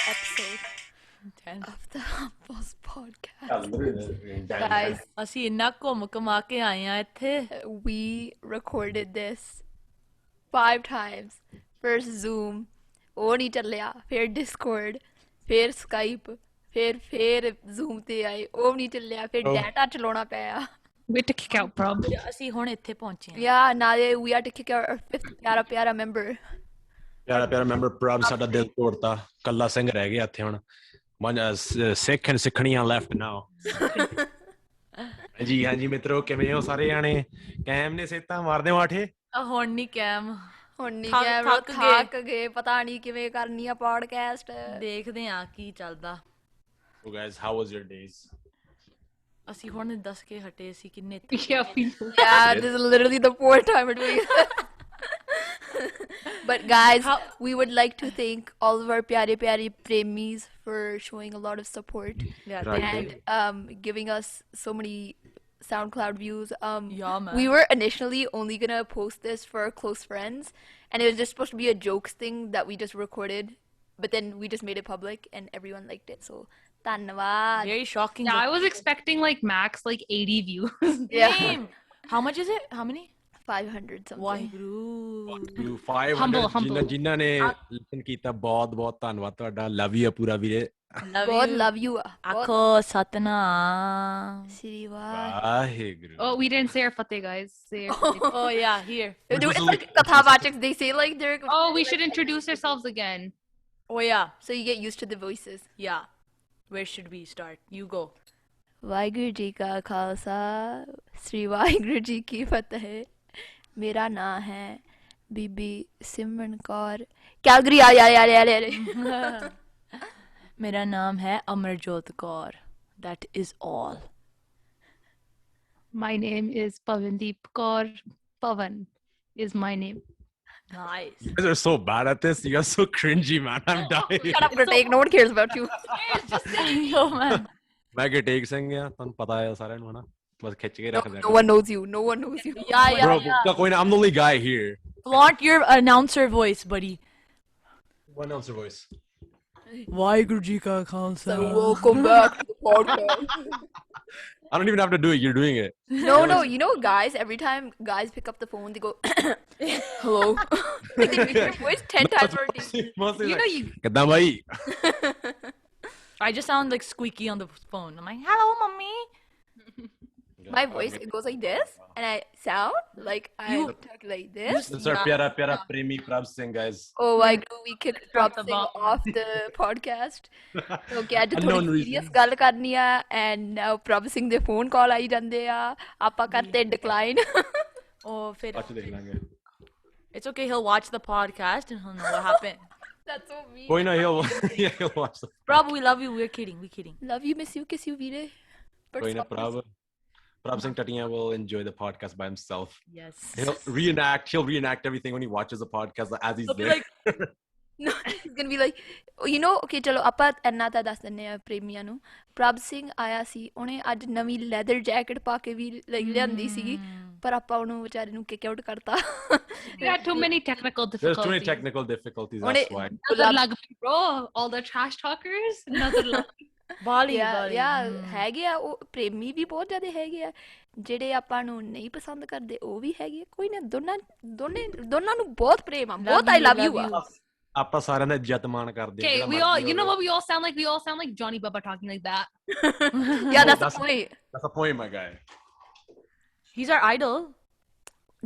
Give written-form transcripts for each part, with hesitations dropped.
episode 10 of the Humble's podcast. Guys, ਅਸੀਂ ਇੰਨਾ ਘੁੰਮ ਕਮਾ ਕੇ ਆਏ ਆ ਇੱਥੇ we recorded this 5 times. First Zoom, ਉਹ ਨਹੀਂ ਚੱਲਿਆ, ਫਿਰ Discord, ਫਿਰ Skype, ਫਿਰ Zoom ਤੇ ਆਏ, ਉਹ ਨਹੀਂ ਚੱਲਿਆ, ਫਿਰ ਡਾਟਾ ਚਲਾਉਣਾ ਪਿਆ. We had to kick out Prob. ਅਸੀਂ ਹੁਣ ਇੱਥੇ ਪਹੁੰਚੇ ਹਾਂ Yeah, ਨਾਲੇ we had to kick out our 5th Pyara member. Pyara member ਪ੍ਰਭ ਸਾਡਾ ਦਿਲ ਤੋੜਤਾ ਕੱਲਾ ਸਿੰਘ ਰਹਿ ਗਿਆ ਇੱਥੇ ਹੁਣ ਸਿੱਖ ਸਿੱਖਣੀਆਂ ਲੈਫਟ ਨਾਓ ਹਾਂਜੀ ਮਿੱਤਰੋ ਕਿਵੇਂ ਹੋ ਸਾਰੇ ਜਾਣੇ ਕੈਮ ਨੇ ਸੇਤਾਂ ਮਾਰਦੇ ਹੋ ਆਠੇ ਹੁਣ ਨਹੀਂ ਕੈਮ ਹੁਣ ਨਹੀਂ ਕੈਮਰਾ ਥੱਕ ਗਏ ਪਤਾ ਨਹੀਂ ਕਿਵੇਂ ਕਰਨੀ ਆ ਪੋਡਕਾਸਟ ਦੇਖਦੇ ਆ ਕੀ ਚੱਲਦਾ So guys, how was your days? ਅਸੀਂ ਹੁਣ ਦੱਸ ਕੇ ਹਟੇ ਸੀ ਕਿੰਨੇ Yeah, this is literally the 4th time we're doing it. But guys, we would like to thank all of our pyare premis for showing a lot of support and giving us so many SoundCloud views. Yeah, man. We were initially only gonna post this for our close friends, and it was just supposed to be a jokes thing that we just recorded, but then we just made it public and everyone liked it. So dhanyawad. Very shocking. I was expecting like max like 80 views. Yeah. How much is it? How many? 500 something. Waheguru 500 ਜਿਨ੍ਹਾਂ ਨੇ ਲਿਸਨ ਕੀਤਾ ਬਹੁਤ ਬਹੁਤ ਧੰਨਵਾਦ ਤੁਹਾਡਾ love you ਪੂਰਾ ਵੀਰੇ God love you. ਆਖੋ Satnam Sri Waheguru Oh, we didn't say our fateh, guys. Say our fateh. oh yeah here It's like Kathavachaks. They say like they're. Oh, we should introduce ourselves again. oh yeah So you get used to the voices. yeah where should we start you go Waheguru ji ਕਾ ਖਾਲਸਾ ਸ੍ਰੀ ਵਾਹਿਗੁਰੂ ਜੀ ਕੀ ਫਤਿਹ ਮੇਰਾ ਨਾਮ ਹੈ ਬੀਬੀ Simran Kaur Calgary ਆ ਮੇਰਾ ਨਾਮ ਹੈ Amarjot Kaur that is all My name is Pavandeep Kaur. Pavan is my name. nice You guys are so bad at this. You guys are so cringy, man. I'm dying. Shut up, Pratik. No one cares about you. oh man ਮੈਂ ਗਟੇਕ ਸਿੰਘ ਆ ਤੁਹਾਨੂੰ ਪਤਾ ਹੈ ਸਾਰਿਆਂ ਨੂੰ ਹਨਾ ਬਸ ਖਿੱਚ ਕੇ ਰੱਖ No one knows you. No one knows you. yeah Bro, ਕੋਈ ਨਾ I'm the only guy here. flaunt your announcer voice buddy One ounce voice. Waheguru ji ਕਾ Khalsa So welcome back to the podcast. I don't even have to do it. You're doing it. No. You know, guys. Every time guys pick up the phone, they go, "Hello." Like they make your voice 10 times more deep. Mostly You know, ਕਿੱਦਾਂ ਬਾਈ I just sound like squeaky on the phone I'm like hello mommy My voice, it goes like this, and I sound like I talk like this. This is our ਪਿਆਰਾ ਪ੍ਰੇਮੀ ਪ੍ਰਭ Singh guys. Oh, we kicked Prab Singh off the podcast. Okay, ਅੱਜ ਥੋੜੀ serious ਗੱਲ ਕਰਨੀ ਆ, and now Prab Singh ਦੇ phone call ਆਈ ਜਾਂਦੇ ਆ, ਆਪਾਂ ਕਰਤੇ decline. oh ਫਿਰ ਬਾਅਦ ਚ ਦੇਖ ਲਾਂਗੇ it's okay he'll watch the podcast and he'll know what happened That's so mean. ਕੋਈ ਨਾ he'll watch the Prab we love you we're kidding Love you, miss you, kiss you, ਵੀਰੇ. ਕੋਈ ਨਾ Prab Singh Tatiya will enjoy the podcast by himself. yes He'll reenact everything when he watches the podcast as he's He'll be there. like No, he's gonna be like, you know, okay, ਚਲੋ ਆਪਾਂ ਇੰਨਾ ਤਾਂ ਦੱਸ ਦਿੰਨੇ ਆ ਪ੍ਰੇਮੀਆਂ ਨੂੰ ਪ੍ਰਭ ਸਿੰਘ ਆਇਆ ਸੀ ਉਹਨੇ ਅੱਜ ਨਵੀਂ ਲੈਦਰ ਜੈਕਟ ਪਾ ਕੇ ਵੀ ਲਿਆਂਦੀ ਸੀਗੀ ਪਰ ਆਪਾਂ ਉਹਨੂੰ ਵਿਚਾਰੇ ਨੂੰ ਕਿਕ ਆਊਟ ਕਰਤਾ we had too many technical There's too many difficulties. technical difficulties, that's why. Another lug, bro. All the trash talkers. Another lug. ਬਾਲੀ ਹੈਗੇ ਆ ਉਹ ਪ੍ਰੇਮੀ ਵੀ ਬਹੁਤ ਜ਼ਿਆਦਾ ਹੈਗੇ ਆ ਜਿਹੜੇ ਆਪਾਂ ਨੂੰ ਨਹੀਂ ਪਸੰਦ ਕਰਦੇ ਉਹ ਵੀ ਹੈਗੇ ਕੋਈ ਨਾ ਦੋਨਾਂ ਨੂੰ ਬਹੁਤ ਪ੍ਰੇਮ ਆ ਬਹੁਤ ਆਈ ਲਵ ਯੂ ਆ ਆਪਾਂ ਸਾਰਿਆਂ ਦਾ ਇੱਜ਼ਤ ਮਾਣ ਕਰਦੇ Okay, we all. You know what we all sound like? We all sound like Johnny Baba talking like that. Yeah, that's the point. That's the point, my guy. he's our idol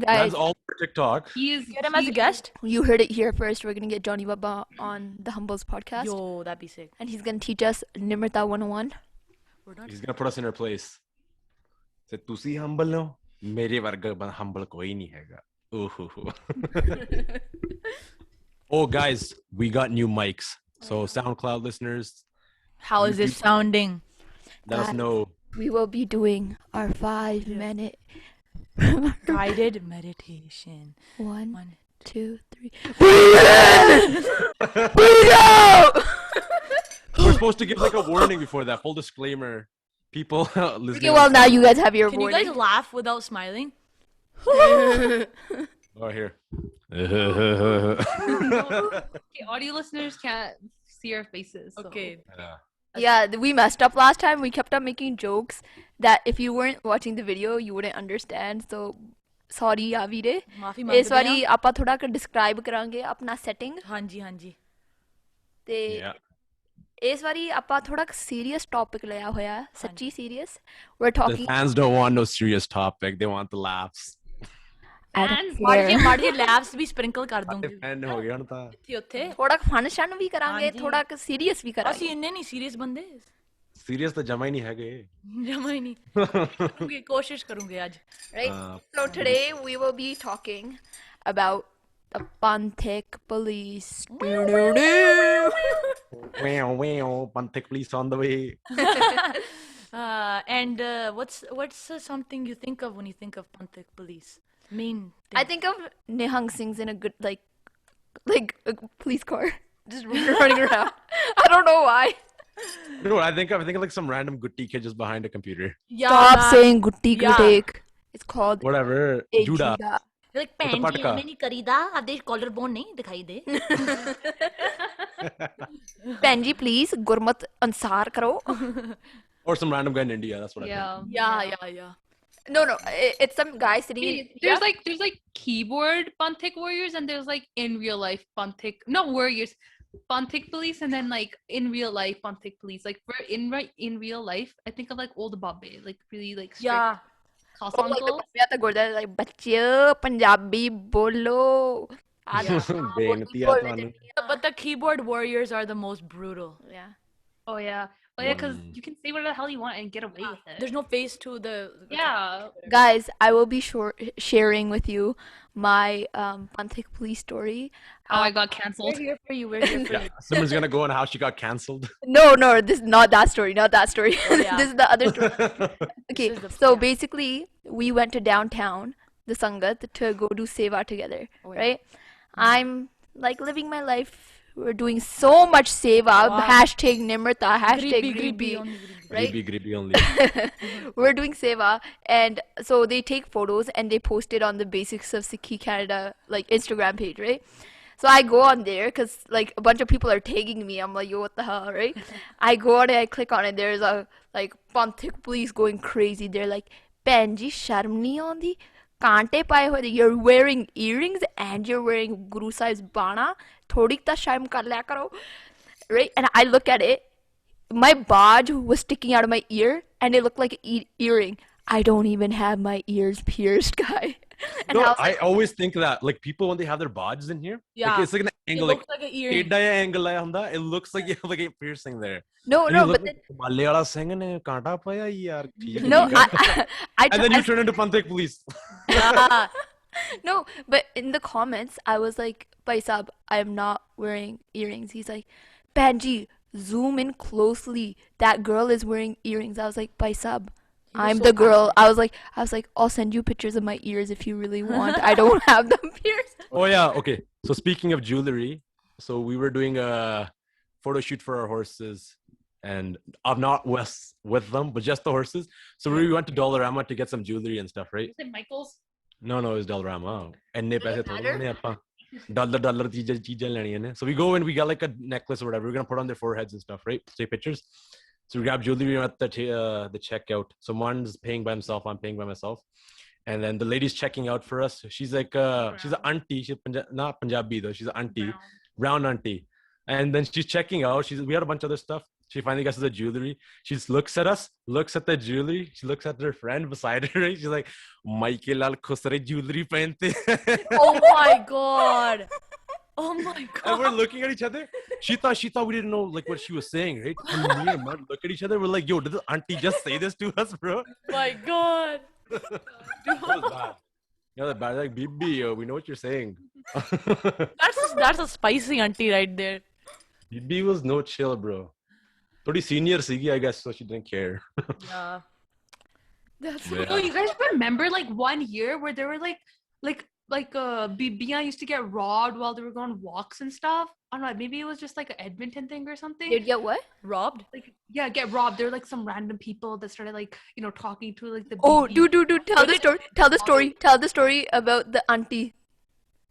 Guys, That's all for TikTok. He is. get him as a guest you heard it here first. We're gonna get Johnny Baba on the Humbles podcast, yo that'd be sick and he's gonna teach us Nimrata 101. we're not He's gonna put us in our place. Say ਤੁਸੀਂ humble ਹੋ ਮੇਰੇ ਵਰਗਾ humble ਕੋਈ ਨਹੀਂ ਹੈਗਾ Oh guys, we got new mics. So SoundCloud listeners, how is this sounding let us know. We will be doing our 5-minute guided meditation 1, 2, 3 We're supposed to give like a warning before that. Full disclaimer. People listening. Okay, well now you guys have your can warning. you guys laugh without smiling Oh, here. Okay, audio listeners can't see our faces. So. Okay. Yeah, we messed up last time. We kept on making jokes that if you weren't watching the video, you wouldn't understand. So, sorry, Avire. ਮਾਫੀ ਇਸ ਮੰਗਦੇ ਵਾਰੀ ਹਾਂ ਆਪਾਂ ਥੋੜਾ ਕਿ describe ਕਰਾਂਗੇ ਆਪਣਾ ਸੈਟਿੰਗ ਹਾਂਜੀ ਹਾਂਜੀ ਤੇ Yeah. ਇਸ ਵਾਰੀ ਆਪਾਂ ਥੋੜਾ ਸੀਰੀਅਸ ਟੌਪਿਕ ਲਿਆ ਹੋਇਆ ਸੱਚੀ serious we're The talking fans don't want no serious topic. They want the laughs. I don't ਮਾੜੀ care. ਜਿਹੀ ਲੈਬਸ ਵੀ ਸਪ੍ਰਿੰਕਲ ਕਰ ਦੂੰਗੀ Fan ਹੋ ਗਿਆ ਹੁਣ ਤਾਂ ਇੱਥੇ ਉੱਥੇ ਥੋੜਾ ਫਨ ਸ਼ਨ ਵੀ ਕਰਾਂਗੇ ਹਾਂਜੀ। ਥੋੜਾ ਸੀਰੀਅਸ ਵੀ ਅਸੀਂ ਕਰਾਂਗੇ ਇੰਨੇ ਨਹੀਂ ਸੀਰੀਅਸ ਬੰਦੇ serious ਤਾਂ ਜਮਾ ਹੀ ਨਹੀਂ ਹੈਗੇ ਜਮਾ ਹੀ ਨਹੀਂ ਕਰੂੰਗੇ ਕੋਸ਼ਿਸ਼ ਕਰੂੰਗੇ ਅੱਜ right so today we will be talking about the Panthic police. wow Panthic police on the way. And what's something you think of when you think of Panthic police main thing? I think of Nihang Singh's in a good like a police car just running around. I don't know why. No, I think of like some random gutti kid just behind a computer. Stop saying gutti Yeah. gutik. It's called Whatever. Juda. Juda. like ਭੈਣ ਜੀ ਪਟਕਾ। ਐਵੇਂ ਨਹੀਂ ਕਰੀਦਾ ਆਦੇ collar bone ਨਹੀਂ ਦਿਖਾਈ ਦੇ ਭੈਣ ਜੀ please ਗੁਰਮਤ ਅਨਸਾਰ ਕਰੋ. Or some random guy in India. That's what I think. yeah No, it's some guy sitting in There's like keyboard Panthic warriors and there's like in real life Panthic, not warriors, Panthic police, and then like in real life Panthic police. Like for in real life, I think of like old Babe, like really like strict yeah khas Oh, like the uncle. Punjabi ਤਾਂ ਗੁਰਦੁਆਰੇ like ਬੱਚਿਓ ਪੰਜਾਬੀ ਬੋਲੋ. ਬੇਨਤੀ ਆ ਤੁਹਾਨੂੰ but the keyboard warriors are the most brutal Yeah. Oh yeah, because you can say whatever the hell you want and get away with it. there's no face to the Yeah. Guys, I will be sharing with you my Panthic police story. How I got we're cancelled. here for you we're here for you Someone's gonna go on how she got cancelled. No, this is not that story. Not that story. yeah. This is the other story. Okay, is the- so yeah. basically, we went to downtown, the Sangat, to go do seva together. Oh, yeah. Right? I'm like living my life. We're doing so much seva. Wow. Hashtag Nimrata. Hashtag Greeby, Greeby. only greeby. Right? Grippy only. We're doing seva, and so they take photos and they post it on the Basics of Sikhi Canada like Instagram page, right? So I go on there because like a bunch of people are tagging me. I'm like, yo, what the hell, right? I go on it, I click on it. There's a like Panthic police going crazy. They're like, Benji, sharm nahi aandi? Kante paye hoye? You're wearing earrings and you're wearing Guru Sahib's bana. Thodi ta sharm kar liya karo, right? And I look at it. My badge was sticking out of my ear, and it looked like an earring. I don't even have my ears pierced, guy. And No, I was I like, always think that like people when they have their badges in here, Yeah. like it's like an it angle, looks like an earring ਟੇਢਾ ਜਿਹਾ angle ਆਇਆ ਹੁੰਦਾ, it looks like you have like a piercing there. no, And no, you look but then, like ਕਮਾਲੇ ਵਾਲਾ ਸਿੰਘ ਨੇ ਕਾਂਟਾ ਪਾਇਆ ਯਾਰ ਠੀਕ no, ਠੀਕ ਆ। I And then you turn into Panthic police. yeah no, but in the comments, I was like, Bhai Sahab, I am not wearing earrings. He's like, Banji, zoom in closely. That girl is wearing earrings. I was like, Bhai Sahab, I'm so the girl. I was like, I'll send you pictures of my ears if you really want. I don't have them pierced. Oh yeah, okay. So speaking of jewelry, so we were doing a photo shoot for our horses, and I'm not with them, but just the horses. So we went to Dollarama to get some jewelry and stuff, right? Is it Michael's? No, it was Dollarama. ਇੰਨੇ ਪੈਸੇ Does it ਥੋੜੇ matter? ਨੇ ਆਪਾਂ dollar ਚੀਜ਼ਾਂ ਲੈਣੀਆਂ ਨੇ. So we go and we got like a necklace or whatever. We're gonna put on their foreheads and stuff, right? Take pictures. So we grab jewelry at the checkout. So one's paying by himself, I'm paying by myself. And then the lady's checking out for us. She's like, she's an auntie. She's not Punjabi though. She's an auntie, brown auntie. And then she's checking out. We had a bunch of other stuff. She finally gets to the jewelry. She just looks at us, looks at the jewelry. She looks at her friend beside her. She's like, Michael lal khusre jewelry pehante. oh my god oh my And god we're looking at each other. She thought we didn't know like what she was saying, right? And me and Mud look at each other. We're like, yo, did the auntie just say this to us, bro? my god That was bad. Yeah, that bad. Like, Bibi, we know what you're saying. that's a spicy auntie right there Bibi was no chill, bro. Pretty senior sigi, I guess, so she didn't care. yeah That's Yeah. Oh, you guys remember like one year where there were like BBI used to get robbed while they were going walks and stuff? I don't know, maybe it was just like an Edmonton thing or something. They'd get what? robbed Like get robbed. There were like some random people that started like talking to like the Oh, BB. dude, tell the story. Tell the story. Tell the story about the auntie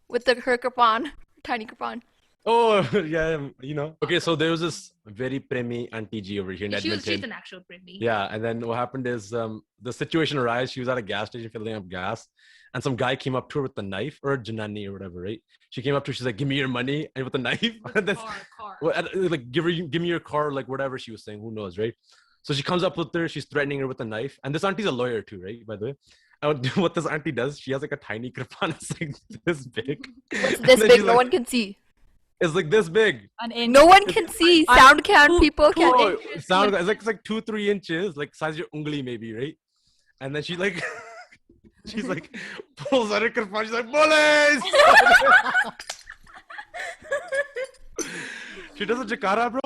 with her kirpan, tiny kirpan. Oh, yeah, you know. Okay, so there was this very premi auntie G over here in Edmonton. She's an actual Britney. Yeah, and then what happened is the situation arose. She was at a gas station filling up gas, and some guy came up to her with a knife or a janani or whatever, right? She came up to her, she's like, "Give me your money," and with a knife. And then, Car. like, give me your car, like whatever she was saying. Who knows, right? So she comes up with her. She's threatening her with a knife, and this auntie's a lawyer too, right? By the way. And what this auntie does, she has like a tiny kirpan. It's like this big. What's this big? No one can see. It's like this big. No one can see. Sound count people can. Oh, sound. It's like 2-3 inches, like size of your ungli maybe, right? And then she like, she's like, pulls out her kirpan. She's like, police! She does a jakara, bro.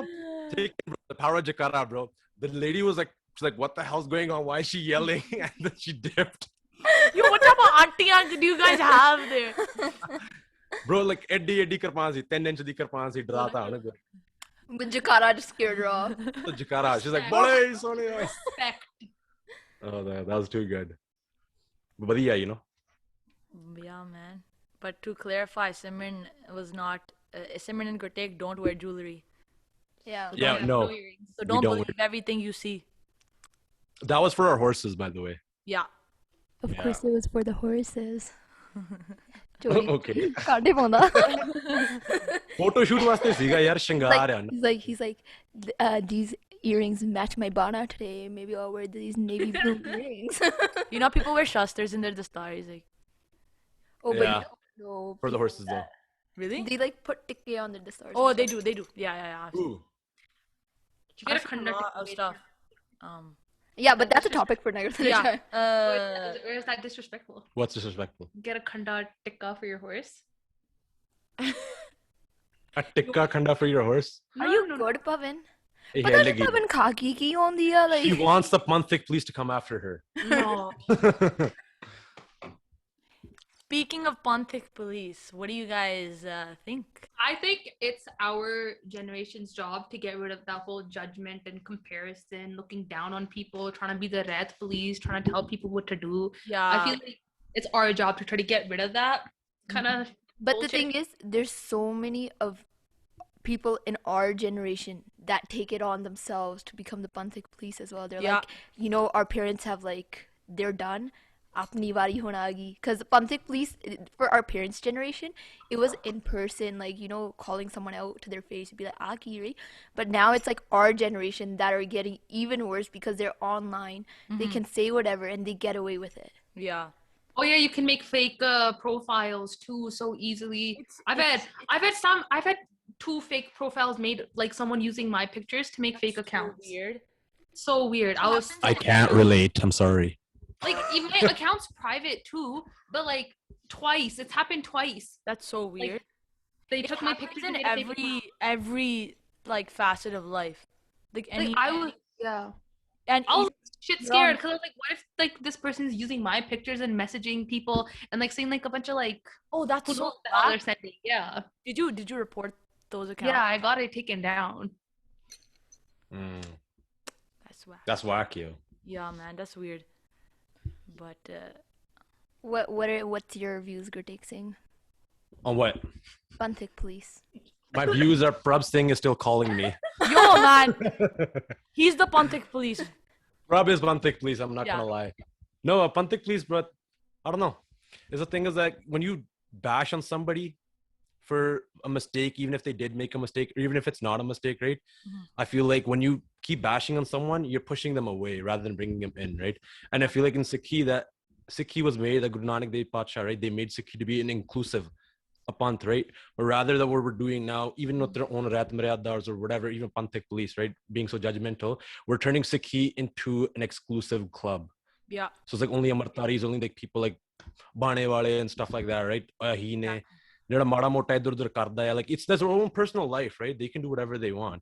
Take it, bro. The power of jakara, bro. The lady was like, she's like, what the hell's going on? Why is she yelling? And then she dipped. Yo, what type of auntie do you guys have there? Bro, like eddy kirpan si, 10 inch di kirpan si, drata hona go. But Jakara just scared her off. The jakara, she's like, police! Respect. Oh, that was too good. But yeah, you know. Yeah, man. But to clarify, Simran was not. Simran and Gurtek don't wear jewelry. Yeah. Yeah, no. So don't don't believe everything you see. That was for our horses, by the way. Yeah. Of course, it was for the horses. Okay. काटे पाउँदा. Photo shoot वास्ते सीगा यार शृंगार है ना. He's like, these earrings match my bana today. Maybe I'll wear these navy blue earrings. You know, people wear shastras in their dastars. Like, Oh, Yeah. but no. For the horses though. really? They like put tikke on their dastars. Oh, they do. Yeah. Ooh. You get a I've seen a lot of stuff. Yeah, but that's a topic for another Yeah. time. Or is that disrespectful? What's disrespectful? Get a khanda tikka for your horse. A tikka khanda for your horse? Are you good, Pavan? Hey, Pata hey, nahi Pavan khaki ki hondi hai, like. she wants the Panthic police to come after her. No. Speaking of Panthic police, what do you guys think? I think it's our generation's job to get rid of that whole judgment and comparison, looking down on people, trying to be the red police, trying to tell people what to do. Yeah. I feel like it's our job to try to get rid of that kind of. But the thing is, there's so many of people in our generation that take it on themselves to become the Panthic police as well. They're Yeah. like, you know, our parents have like, they're done. Apni wari hona aagi. Because Panthic police, for our parents' generation, it was in person, like, you know, calling someone out to their face, you'd be like, aaki, right? But now it's like our generation that are getting even worse because they're online. They can say whatever and they get away with it. Yeah. Oh yeah, you can make fake profiles too so easily. I've had 2 fake profiles made, like someone using my pictures to make fake accounts. Weird. So weird. I can't relate. I'm sorry. Like even my account's private too, but like twice. It's happened twice. That's so weird. They It took my happens pictures in and made a fake account. every like facet of life. Like any Like I was and I was shit scared wrong. because I was like, what if like this person is using my pictures and messaging people and like saying like a bunch of like oh, that's who so knows what the hell they're bad. sending? Yeah. Did you report those accounts? Yeah, I got it taken down. That's whack. That's wacky. Yeah, man, that's weird. But What's your views, Gurtek Singh? On what? Panthic police. My views are Prabh Singh is still calling me. yo, man, he's the Panthic police. Prabh is Panthic police. I'm not Yeah. gonna lie. No, a Panthic police, but I don't know. Is the thing is that when you bash on somebody for a mistake, even if they did make a mistake, or even if it's not a mistake, right? I feel like when you keep bashing on someone, you're pushing them away rather than bringing them in, right? And I feel like in Sikhi was made, the Guru Nanak Dev Patsha, right? They made Sikhi to be an inclusive, a panth, right? But rather than what we're doing now, even with their own Rat Maryadars or whatever, even Panthic police, right? Being so judgmental, we're turning Sikhi into an exclusive club. Yeah. So it's like only Amartaris, only like people like Bane Wale and stuff like that, right? Hine. Like it's their own personal life, right? They can do whatever they want,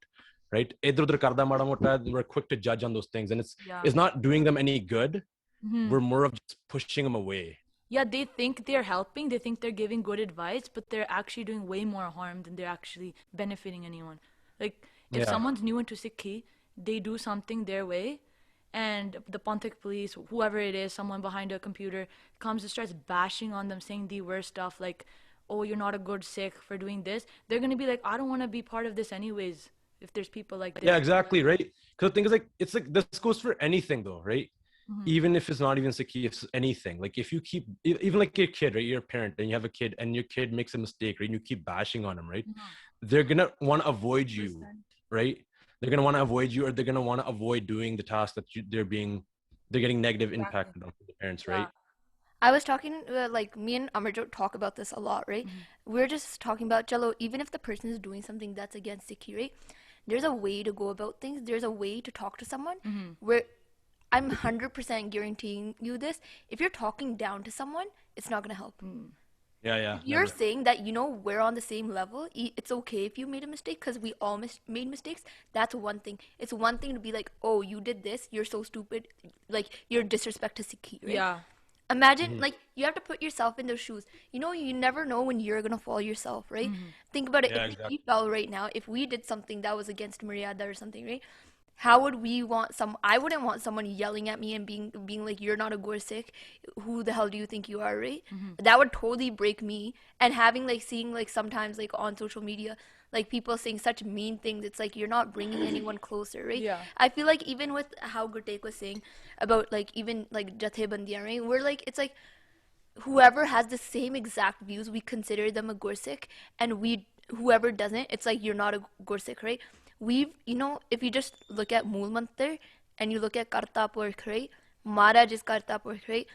right? We're quick to judge on those things, and it's not doing them any good. We're more of just pushing them away. Yeah, they think they're helping, they think they're giving good advice, but they're actually doing way more harm than they're actually benefiting anyone. Like, if someone's new into Sikhi, they do something their way, and the Panthic police, whoever it is, someone behind a computer, comes and starts bashing on them, saying the worst stuff, like, oh, you're not a good Sikh for doing this, they're gonna be like, I don't want to be part of this anyways. If there's people like this. Yeah, exactly, right? Because the thing is, like, it's like this goes for anything, though, right? Even if it's not even Sikhi, it's anything. Like, if you keep, even like your kid, right? You're a parent and you have a kid, and your kid makes a mistake, right? And you keep bashing on him, right? They're gonna want to avoid you, right? They're gonna want to avoid you, or they're gonna want to avoid doing the task that they're getting negative impacted on the parents, right? I was talking, like, me and Amarjot talk about this a lot, right? We're just talking about, chalo, even if the person is doing something that's against Sikhi, right? There's a way to go about things. There's a way to talk to someone where I'm 100% guaranteeing you this. If you're talking down to someone, it's not going to help. Yeah. If you're saying that, we're on the same level, it's okay if you made a mistake because we all made mistakes. That's one thing. It's one thing to be like, oh, you did this. You're so stupid. Like, you're disrespect to Sikhi, right? Yeah. Imagine, like, you have to put yourself in those shoes. You never know when you're going to fall yourself, right? Think about it. Yeah, If we fell right now, if we did something that was against Maryada or something, right? How would we want I wouldn't want someone yelling at me and being like, you're not a Gursikh. Who the hell do you think you are, right? That would totally break me. And seeing, like, sometimes, like, on social media, like, people saying such mean things, it's like you're not bringing anyone closer, right? Yeah. I feel like even with how Gurtek was saying about, like, even, like, Jathebandiyan, right? We're like, it's like whoever has the same exact views, we consider them a Gursikh, and whoever doesn't, it's like you're not a Gursikh, right? If you just look at Mool Mantar and you look at Karta Purkh, right? Maharaj is Karta Purkh, right?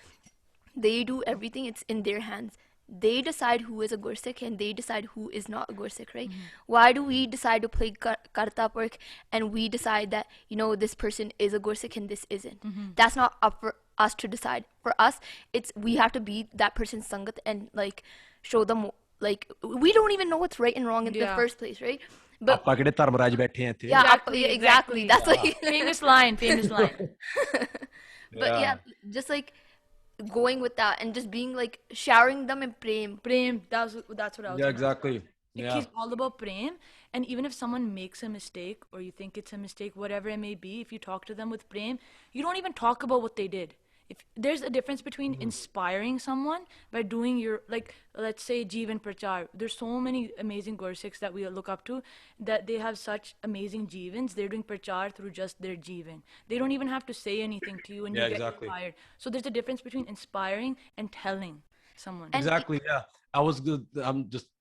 They do everything, it's in their hands. They decide who is a Gursikh and they decide who is not a Gursikh, right? Why do we decide to play Karta Purkh and we decide that, this person is a Gursikh and this isn't? That's not up for us to decide. For us, we have to be that person's Sangat and, like, show them, like, we don't even know what's right and wrong in the first place, right? But exactly. That's like famous line. But just like going with that and just being like showering them in prem. That's what I was Yeah, exactly. It's all about prem. And even if someone makes a mistake or you think it's a mistake, whatever it may be, if you talk to them with prem, you don't even talk about what they did. If there's a difference between inspiring someone by doing your, like, let's say Jeevan Prachar. There's so many amazing Gursikhs that we look up to that they have such amazing Jeevans. They're doing Prachar through just their Jeevan. They don't even have to say anything to you and you get inspired. So there's a difference between inspiring and telling someone. Exactly, yeah. I don't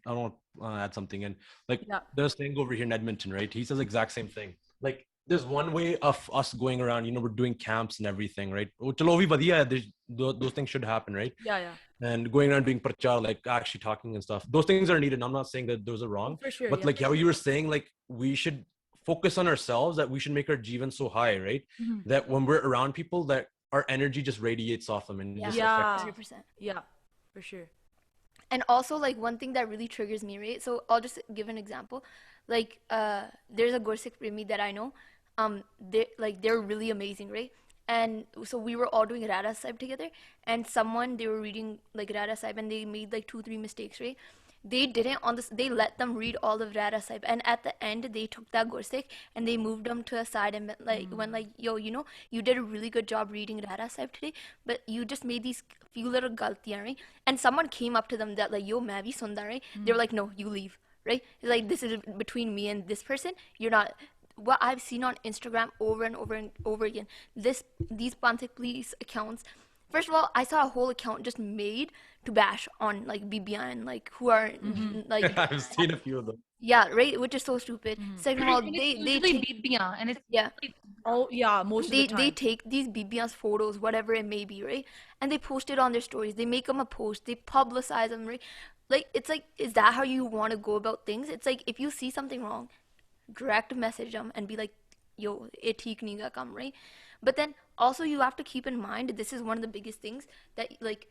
want to add something in. Like, there's thing over here in Edmonton, right? He says the exact same thing. Like, there's one way of us going around, we're doing camps and everything, right? Those things should happen, right? Yeah. And going around doing prachar, like actually talking and stuff. Those things are needed. I'm not saying that those are wrong. For sure, but like how you were saying, like, we should focus on ourselves, that we should make our jivan so high, right? That when we're around people, that our energy just radiates off them and just affects 100%. Yeah, for sure. And also, like, one thing that really triggers me, right? So I'll just give an example. Like, there's a Gursikh Premi that I know. They're really amazing, right? And so we were all doing Rada Sahib together, and they were reading, like, Rada Sahib, and they made like 2-3 mistakes, right? They didn't they let them read all of Rada Sahib, and at the end they took that Gursikh and they moved them to a side and went like, yo, you did a really good job reading Rada Sahib today, but you just made these few little galtiyan, right? And someone came up to them that, like, yo, main bhi sunda, right? They were like, no, you leave, right? It's like, this is between me and this person. You're not. What I've seen on Instagram over and over and over again, these Panthic police accounts. First of all, I saw a whole account just made to bash on, like, BBI, like, who are like. I've seen a few of them. Yeah, right. Which is so stupid. Second of all, they take BBI, and it's most of the time they take these BBI's photos, whatever it may be, right, and they post it on their stories. They make them a post. They publicize them, right? Like, it's like, is that how you want to go about things? It's like, if you see something wrong, direct message them and be like, yo, it theek nahi ga kam, right? But then also you have to keep in mind, this is one of the biggest things, that, like,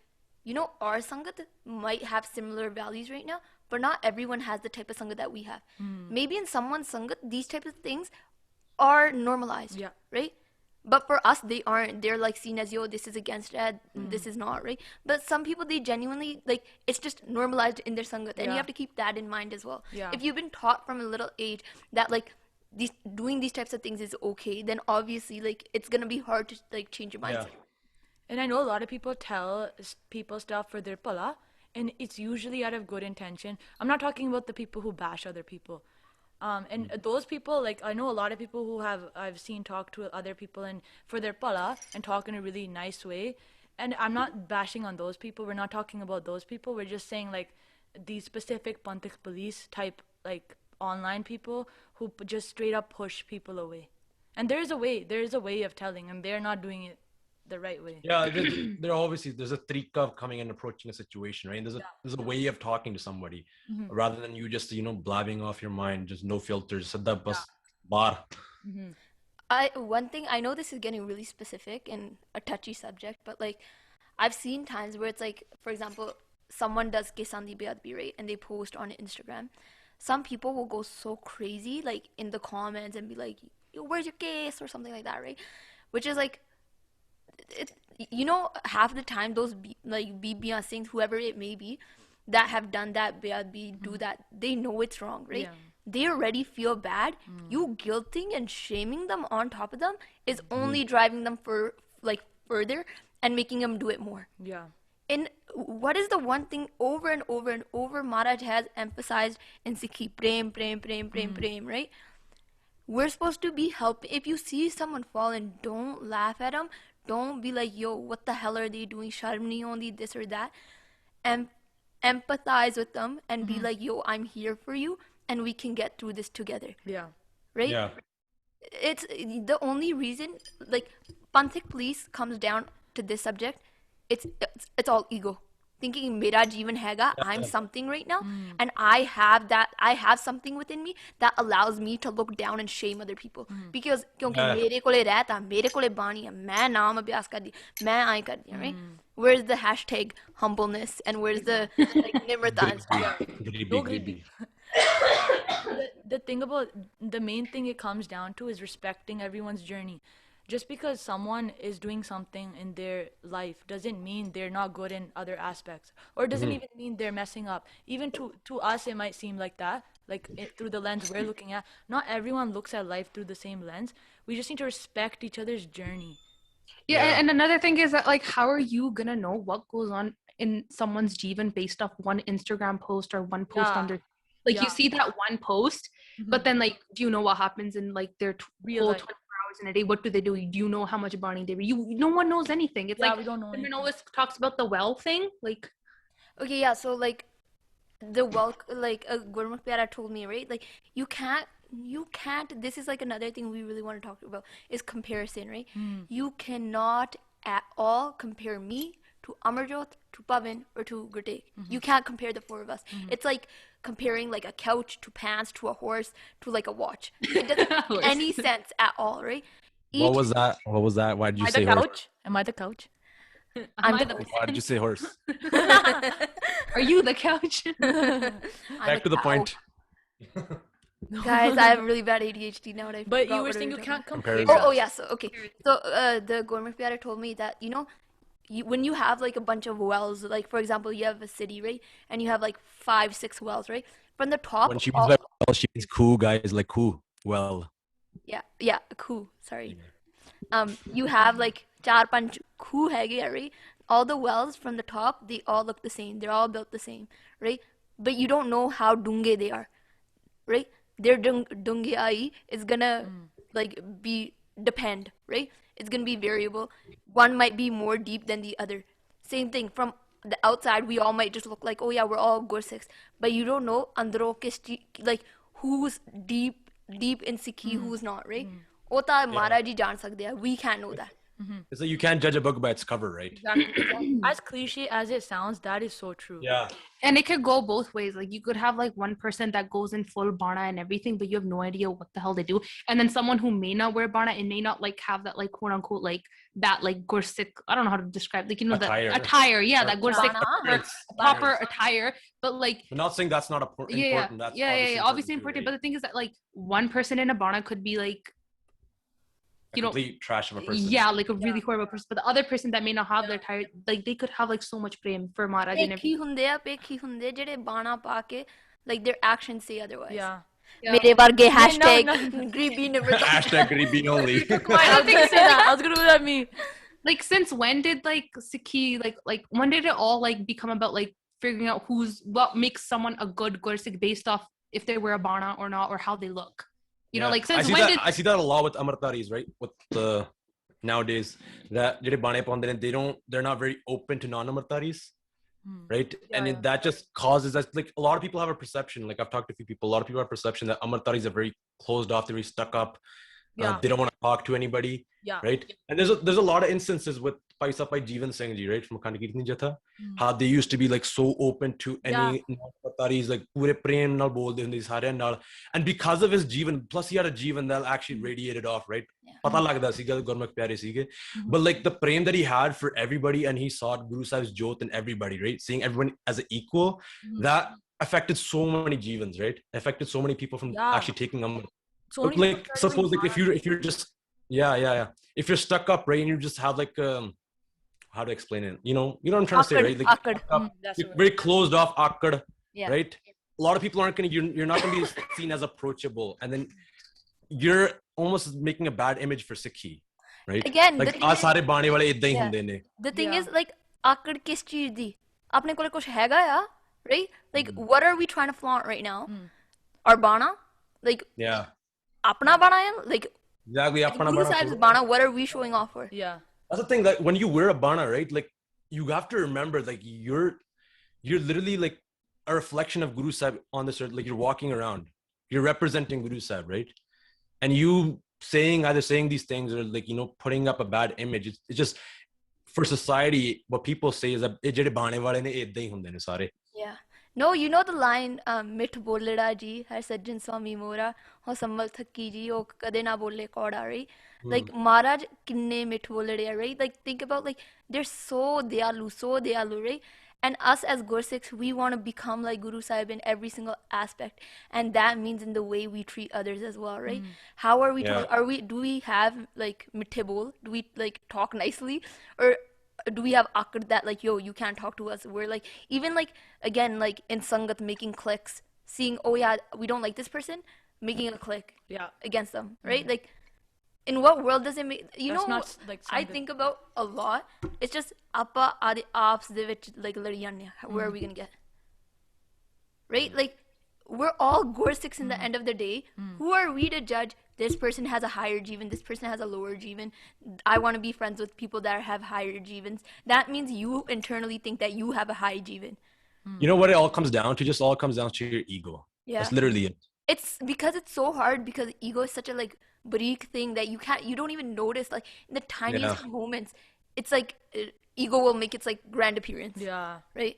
our sangat might have similar values right now, but not everyone has the type of sangat that we have. Maybe in someone's sangat these types of things are normalized, right? But for us, they aren't. They're, like, seen as, yo, this is against it, this is not, right? But some people, they genuinely, like, it's just normalized in their sangat, and you have to keep that in mind as well. If you've been taught from a little age that, like, doing these types of things is okay, then obviously, like, it's gonna be hard to, like, change your mindset. And I know a lot of people tell people stuff for their pala, and it's usually out of good intention. I'm not talking about the people who bash other people. And those people, like, I know a lot of people who I've seen talk to other people and for their pala and talk in a really nice way. And I'm not bashing on those people. We're not talking about those people. We're just saying, like, these specific Panthic police type, like, online people who just straight up push people away. And there is a way of telling, and they're not doing it the right way. Yeah, there obviously there's a trick of coming and approaching a situation, right? There's a way of talking to somebody rather than you just blabbing off your mind, just no filters. Sadda bas bar. One thing I know, this is getting really specific and a touchy subject, but like I've seen times where it's like, for example, someone does Kisandi Beadbi, right, and they post on Instagram. Some people will go so crazy, like in the comments, and be like, "Yo, where's your case?" or something like that, right? Which is like, half the time those BBA Singhs, whoever it may be, that have done that Beadbi, do that, they know it's wrong, right? Yeah. They already feel bad. You guilting and shaming them on top of them is only driving them further and making them do it more. Yeah. And what is the one thing over and over and over Maharaj has emphasized in Sikhi? Prem, right? We're supposed to be helping. If you see someone falling, don't laugh at them. Don't be like, yo, what the hell are they doing? Sharm nahi aandi, this or that. And empathize with them and be like, yo, I'm here for you and we can get through this together. Yeah. Right? Yeah. It's the only reason, like, Panthic police comes down to this subject. It's all ego. Thinking mera jeevan hega, I'm something right now, and I have something within me that allows me to look down and shame other people. Because kyunki mere kole rehta, mere kole bani hai, main naam abhyas kardi, main aay kardi, right? Where's the hashtag humbleness and where's the nimrata and stuff? The thing about, the main thing it comes down to is respecting everyone's journey. Just because someone is doing something in their life doesn't mean they're not good in other aspects, or doesn't even mean they're messing up. Even to us, it might seem like that, through the lens we're looking at. Not everyone looks at life through the same lens. We just need to respect each other's journey. Yeah, and another thing is that, like, how are you gonna know what goes on in someone's jeevan based off one Instagram post or one post on their, like, you see that one post, but then, like, do you know what happens in, like, their whole 24 hours in a day? What do? Do you know how much burning they were? No one knows anything. It's like, we don't know anything. always talks about the well thing, like, okay, yeah, so like the well, like Gurmukh Pyara told me, right, like you can't, this is like another thing we really want to talk about is comparison, right? You cannot at all compare me to Amarjot, to Pavan, or to Gurtek. You can't compare the four of us. It's like comparing like a couch to pants to a horse to like a watch. It doesn't make any sense at all, right? What was that? Why did you say horse? Am I the couch? Why did you say horse? Are you the couch? Back to the point. Guys, I have really bad ADHD now. But you were saying you can't compare. Oh yeah, so okay. So the Gurmukh Pyara told me that, when you have like a bunch of wells, like for example, you have a city, right? And you have like 5-6 wells, right? From the top. When she means like well, she means cool, guys, like cool. Well. Yeah, cool. Sorry. You have like 4-5 khu hege, right? All the wells from the top, they all look the same. They're all built the same, right? But you don't know how dunge they are, right? Their dungai is gonna be depend, right? It's gonna be variable. One might be more deep than the other. Same thing from the outside, we all might just look like, oh yeah, we're all Gursikhs, but you don't know andro like who's deep in Sikhi, who's not, right? Ota Maharaj ji jaan sakde hai. We can't know that. It's like you can't judge a book by its cover, right? Exactly. As cliche as it sounds, that is so true. Yeah. And it could go both ways. Like, you could have like one person that goes in full bana and everything, but you have no idea what the hell they do. And then someone who may not wear bana and may not like have that like quote unquote like that like Gursikh, I don't know how to describe, like, attire. The attire, yeah, that Gursikh proper attire. But like, I'm not saying that's not important. That's obviously important. But the thing is that like one person in a bana could be like, complete trash of a person. Yeah, like a really horrible person. But the other person that may not have their attire, like they could have like so much prem for Maharaj and everything. Pekhi hunde jede bana pa ke, like their actions say otherwise. Yeah. Mere varge hashtag greeby never. Hashtag greeby only. I don't think say that. I was gonna do that me. Like, since when did like Sikhi like when did it all like become about like figuring out what makes someone a good Gursikh based off if they wear a bana or not, or how they look. You know, like since I see that a lot with Amritaris, right? With the nowadays that they're not very open to non-Amritaris. Right. That just causes us, like, a lot of people have a perception, like I've talked to a few people, a lot of people have a perception that Amritaris are very closed off, they're very stuck up. They don't want to talk to anybody. Right. And there's a lot of instances with Paisa Pai Jeevan Singh ji, right, from Akhand Kirtan Jatha, how they used to be like so open to any non-Amritaris, like pure prem nal bolde hunde sare nal, and because of his Jeevan, plus he had a Jeevan that actually radiated off, right? Pata lagda siga Gurmukh pyare sige, but like the prem that he had for everybody, and he saw Guru Sahib's jyot in everybody, right, seeing everyone as an equal, that affected so many Jeevans, right, affected so many people from actually taking Amrit. So like suppose like if you're just if you're stuck up, right, and you just have like how to explain it, you know what I'm trying to say, right, like you're very closed off, awkward, right, a lot of people aren't gonna, you're not gonna be seen as approachable, and then you're almost making a bad image for Sikhi, right? Again, like sare baane wale idda hi hunde ne. The thing is, like, awkward kis cheez di apne kole kuch hega ya, right? Like what are we trying to flaunt right now? Our bana, like, apna bana hai, like exactly, apna Guru Sahib's bana, what are we showing off for? That's the thing, that when you wear a bana, right, like you have to remember, like you're literally like a reflection of Guru Sahib on this earth. Like you're walking around, you're representing Guru Sahib, right? And you either saying these things or like, you know, putting up a bad image, it's just for society, what people say is that jehde baane wale ne idda hi hunde ne sare. No, you know the line, mit boleda ji har sajjan swami mora ho sammal thakki ji o kade na bole koda, right? Like Maharaj kinne mit bolede, right? Like think about, like, they're so dayalu, right? And us as Gursikhs, we want to become like Guru Sahib in every single aspect, and that means in the way we treat others as well, right? How are we do we have like mithe bol, do we like talk nicely, or do we have akkad that like, yo, you can't talk to us? We're like, even like, again, like in Sangat, making clicks, seeing, oh yeah, we don't like this person, making a click against them, right? Like, in what world does it make, you know, not, like, I think about a lot, it's just appa adi aps de vich like ladiyan, where are we gonna get, right? Like, we're all Gursikhs in the end of the day. Who are we to judge this person has a higher Jeevan, this person has a lower Jeevan? I want to be friends with people that have higher Jeevans. That means you internally think that you have a high Jeevan. You know what it all comes down to? Just all comes down to your ego. That's literally it. It's because it's so hard, because ego is such a like bareek thing that you don't even notice, like in the tiniest moments. It's like ego will make its like grand appearance. Right?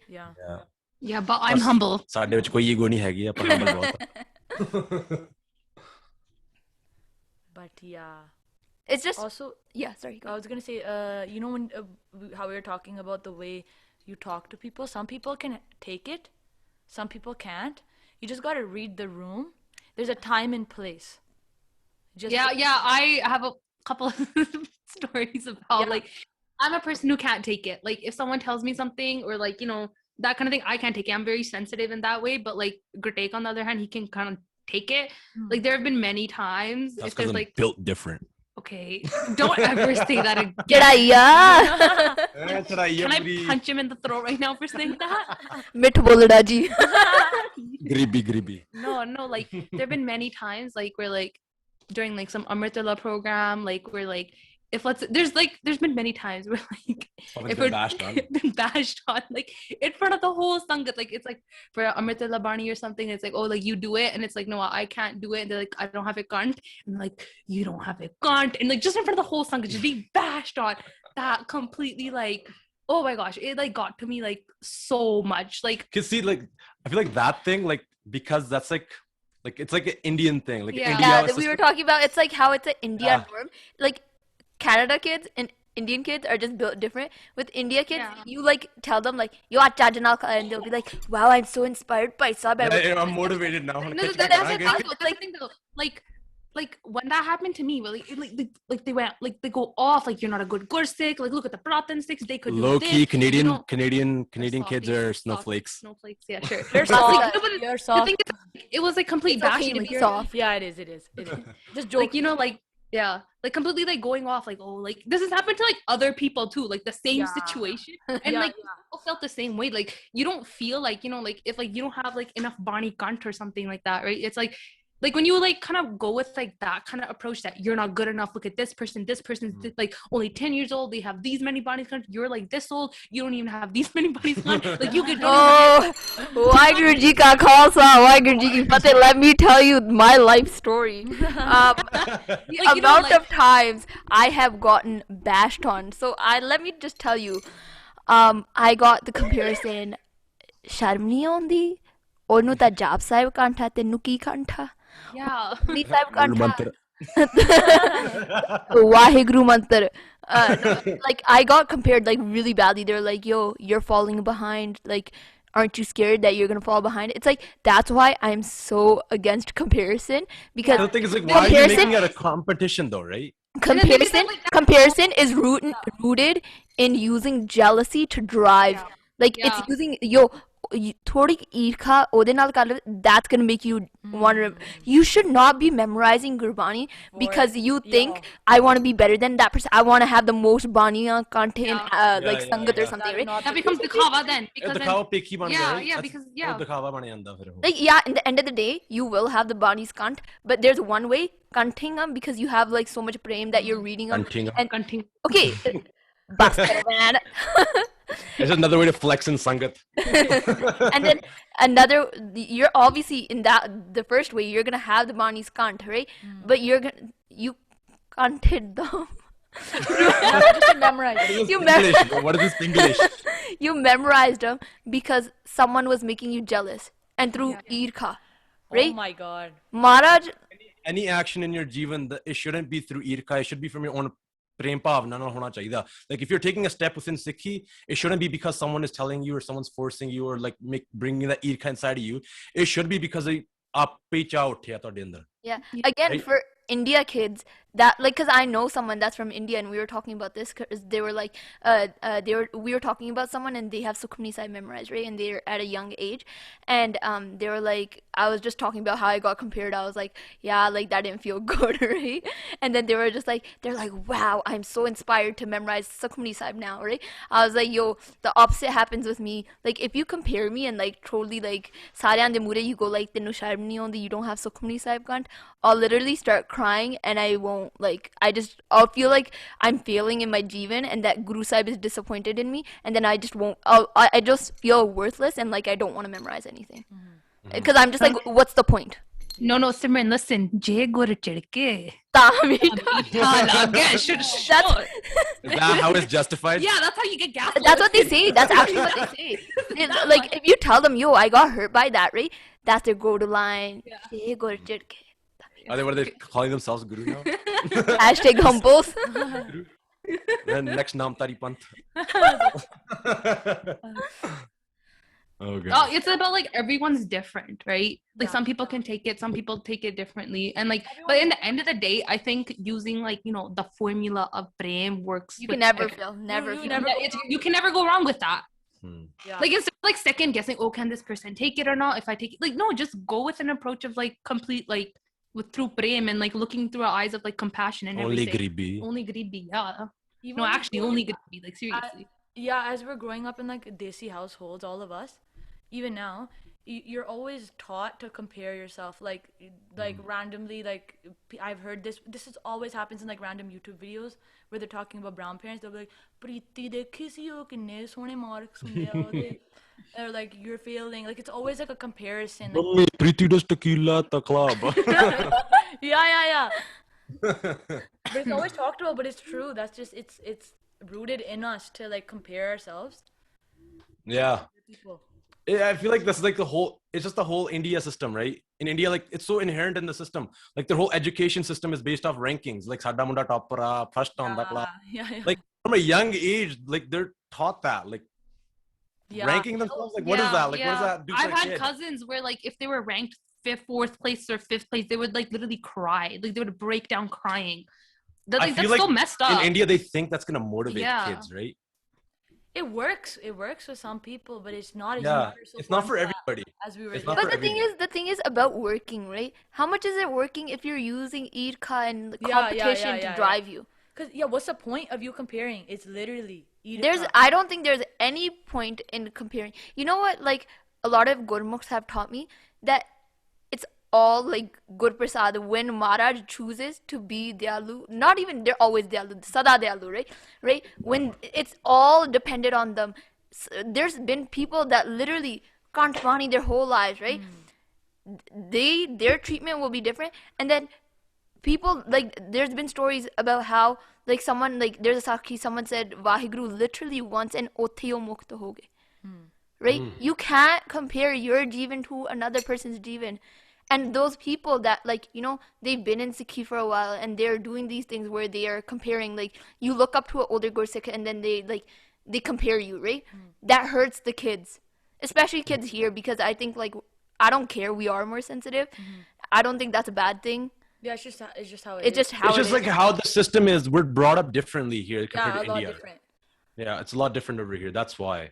Yeah, but I'm humble. Saade vich koi ego nahi hegi, apna humble bahut. But it's just also, sorry, I was gonna say, you know, when how we were talking about the way you talk to people, some people can take it, some people can't. You just gotta read the room. There's a time and place. I have a couple of stories about like, I'm a person who can't take it. Like if someone tells me something, or like, you know, that kind of thing, I can't take it. I'm very sensitive in that way. But like Gurtek, on the other hand, he can kind of take it. Like there have been many times. That's because I'm like built different. Okay, don't ever say that again. Can I punch him in the throat right now for saying that? Mit bolda ji. Gribi. No, like there have been many times like where like during like some Amritullah program, like where like there's been many times where like if we're bashed on like in front of the whole Sangat, like it's like for Amritullah Bani or something, it's like, oh, like you do it, and it's like, no, I can't do it, and they're like, I don't have it can't, and like, you don't have it can't, and like just in front of the whole Sangat, just being bashed on, that completely like, oh my gosh, it like got to me like so much. Like, cause see, like I feel like that thing, like, because that's like it's like an Indian thing, like India, we were talking about, it's like how it's an Indian norm, like Canada kids and Indian kids are just built different. With India kids, you like tell them like, yo, and they'll be like, wow, I'm so inspired by Sab. I'm motivated now. No, that's like when that happened to me, like they went, like they go off, like you're not a good Gursikh, like look at the Pratan sticks, they could do low key this, Canadian you know? Canadian kids are snowflakes. Yeah, sure. They're soft. The thing is, it was like complete bashing. Like, soft. Yeah, it is. Just joke. Like, you know, like Yeah, like completely like going off like, oh, like this has happened to like other people too, like the same situation, and like people felt the same way. Like you don't feel like, you know, like if like you don't have like enough Barney cunt or something like that, right? It's like when you like kind of go with like that kind of approach that you're not good enough. Look at this person's like only 10 years old. They have these many bodies cunt. You're like this old. You don't even have these many bodies cunt. Like you could. Waheguru Ji ka Khalsa, Waheguru Ji ki Fateh. Let me tell you my life story. The amount of times I have gotten bashed on. So let me just tell you. I got the comparison. Sharm nahi aunਦੀ ਉਹਨੂੰ ਤਾਂ ਜਾਪ ਸਾਹਿਬ ਕਾਂਠਾ ਤੈਨੂੰ ਕੀ ਕਾਂਠਾ ਨੀ ਸਾਹਿਬ ਕਾਂਠਾ Waheguru mantar. Like I got compared like really badly. They're like, yo, you're falling behind. Like, aren't you scared that you're gonna fall behind? It's like that's why I'm so against comparison, because the thing is like, why are you making it a competition though, right? Comparison is rooted in using jealousy to drive. Like it's using थोड़ी ईर्खा ਉਹਦੇ ਨਾਲ ਕਰ that's gonna make you want to. You should not be memorizing Gurbani because you think I want to be better than that person. I want to have the most baniya content like sangat or something, right? That becomes dikhava then, because dikhava peki ban gaya. Yeah, because dikhava ban janda fir like in the end of the day you will have the bani's kant, but there's one way kanting them because you have like so much prem that you're reading them kanting. Okay. Bas karo man. There's another way to flex in sangat. And then another, you're obviously in the first way you're gonna have the Bani's kant, right? But you kanted them. Just memorize. What is this English? You memorized them because someone was making you jealous, and through irkha, right? Oh my God, Maharaj. Any action in your jivan, it shouldn't be through irkha. It should be from your own prem bhavna na hona chahiye. Like if you're taking a step within Sikhi, it shouldn't be because someone is telling you or someone's forcing you or like bringing that irkha inside of you. It should be because aap pe cha uthiya tode andar. Yeah. Again, right? For India kids, that like, because I know someone that's from India, and we were talking about this because they were like, we were talking about someone and they have Sukhmani Sahib memorized, right? And they're at a young age, and they were like, I was just talking about how I got compared. I was like, yeah, like that didn't feel good, right? And then they were just like, they're like, wow, I'm so inspired to memorize Sukhmani Sahib now, right? I was like, yo, the opposite happens with me. Like if you compare me and like totally like Saryan de Mure, you go like, Tenu Sharm nahi aunਦੀ, you don't have Sukhmani Sahib kant, I'll literally start crying, and I won't, like, I'll feel like I'm failing in my jivan and that Guru Sahib is disappointed in me, and then I just won't, I just feel worthless and like I don't want to memorize anything. Because I'm just like, what's the point? No, Simran, listen. Jay gur chidke. That's Is that how it's justified? Yeah, that's how you get gaslit. That's what they say. That's actually what they say. Like, if you tell them, yo, I got hurt by that, right? That's their go-to line. Jay gur chidke. What are they calling themselves Guru now? Hashtag hum both. Then next Naam Tari Panth. Okay. Oh, it's about like everyone's different, right? Like some people can take it, some people take it differently, and like, but in the end of the day, I think using like, you know, the formula of prem works. You can never fail, you can never go wrong with that. Yeah. Like it's like second guessing. Oh, can this person take it or not? If I take it, like no, just go with an approach of like complete like through prem and like looking through our eyes of like compassion and only everything. Only gribi, yeah. No, actually, only gribi. Like seriously. As we're growing up in like desi households, all of us, even now, you're always taught to compare yourself like randomly. Like I've heard this is always happens in like random YouTube videos where they're talking about brown parents. They'll be like, Preeti dekhi si ho kinne sone marks hunde ode, or like you're failing. Like it's always like a comparison. Like, Preeti does tequila at the club. Yeah. But it's always talked about, but it's true. That's just it's rooted in us to like compare ourselves. Yeah. I feel like this is like it's just the whole India system, right? In India, like it's so inherent in the system. Like their whole education system is based off rankings. Like Sada Munda topper, first on the class. Yeah. Like from a young age, like they're taught that. Like ranking themselves. Like what is that? Like what does that do? I've had cousins where like if they were ranked fourth place or fifth place, they would like literally cry. Like they would break down crying. That's so messed up. In India, they think that's gonna motivate kids, right? It works for some people, but it's not a Yeah, universal it's not for formula, everybody. as we were It's not But for the everybody. thing is about working, right? How much is it working if you're using Irka and Yeah, competition to drive you? Because what's the point of you comparing? It's literally I don't think there's any point in comparing. You know what? Like a lot of Gurmukhs have taught me that it's all like Gur Prasad when Maharaj chooses to be Dyalu. Not even they're always Dyalu, Sada Dyalu, right? Right? When it's all dependent on them. There's been people that literally can't money their whole lives, right? Their treatment will be different, and then people like there's been stories about how like someone like there's a sakhi someone said Vaheguru literally once and othiyo mukta ho gaye, right? You can't compare your jeevan to another person's jeevan. And those people that like they've been in Sikhi for a while and they're doing these things where they are comparing, like you look up to an older Gursikh and then they compare you, right? That hurts the kids, especially kids here, because I think like I don't care, we are more sensitive. I don't think that's a bad thing. Yeah, it's just how it It's is. just how It's just like how the system is. We're brought up differently here compared to a lot India. different. Yeah, it's a lot different over here. That's why.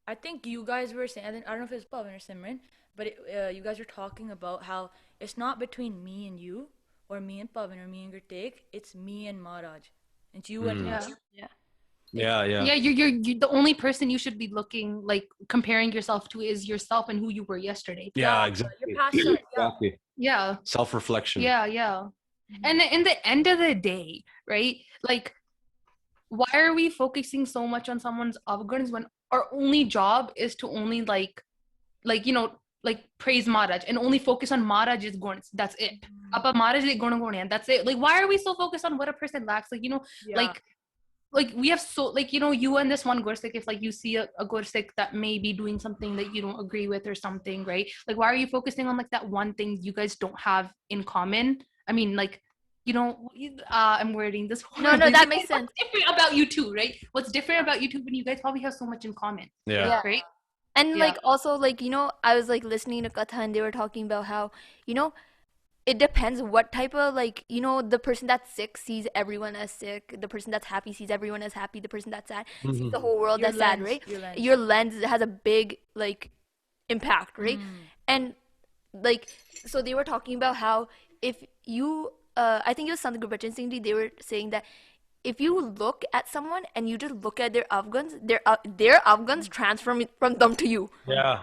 I think you guys were saying, I don't know if it's Pavan or Simran, but you guys were talking about how it's not between me and you, or me and Pavan, or me and Gurtek. It's me and Maharaj. It's you and him. Yeah. Yeah, you're the only person you should be looking like comparing yourself to is yourself and who you were yesterday. Yeah, exactly. Your past self. Exactly. Yeah. Self-reflection. Yeah. And in the end of the day, right? Like, why are we focusing so much on someone's avguns when our only job is to only like praise Maharaj and only focus on Maharaj's guns? That's it. Apa Maharaj le guna guna, that's it. Like, why are we so focused on what a person lacks? Like we have so you and this one Gursikh, if like you see a Gursikh that may be doing something that you don't agree with or something, right? Like, why are you focusing on like that one thing you guys don't have in common? I mean, like, I'm wording this no that makes sense. What's different about you two, right? What's different about you two when you guys probably have so much in common? Yeah. Right? And like also like I was like listening to Katha and they were talking about how it depends what type of like the person that's sick sees everyone as sick, the person that's happy sees everyone as happy, the person that's sad sees the whole world as sad, right? Your lens has a big like impact, right? And like so they were talking about how if you I think it was Sant Gurbachan Singh Ji, they were saying that if you look at someone and you just look at their Afghans, their Afghans transfer from them to you. Yeah.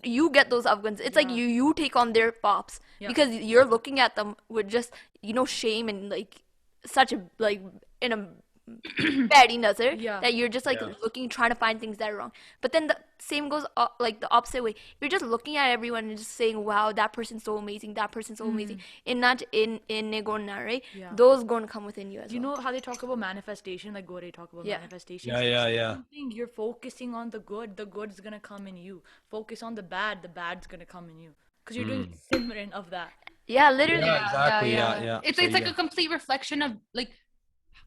You get those Afghans. It's like you take on their pops because you're looking at them with just shame and like such a like in a bad nazar that you're just like looking, trying to find things that are wrong. But then the same goes like the opposite way. You're just looking at everyone and just saying, wow, that person's so amazing, that person's so amazing. In not in negona, right? Those going to come within you as well. You know how they talk about manifestation, like Gore talk about manifestation? Yeah. You're focusing on the good's gonna come in you. Focus on the bad's gonna come in you. Because you're doing simran of that. Yeah, literally. Yeah, exactly. Yeah. It's like a complete reflection of like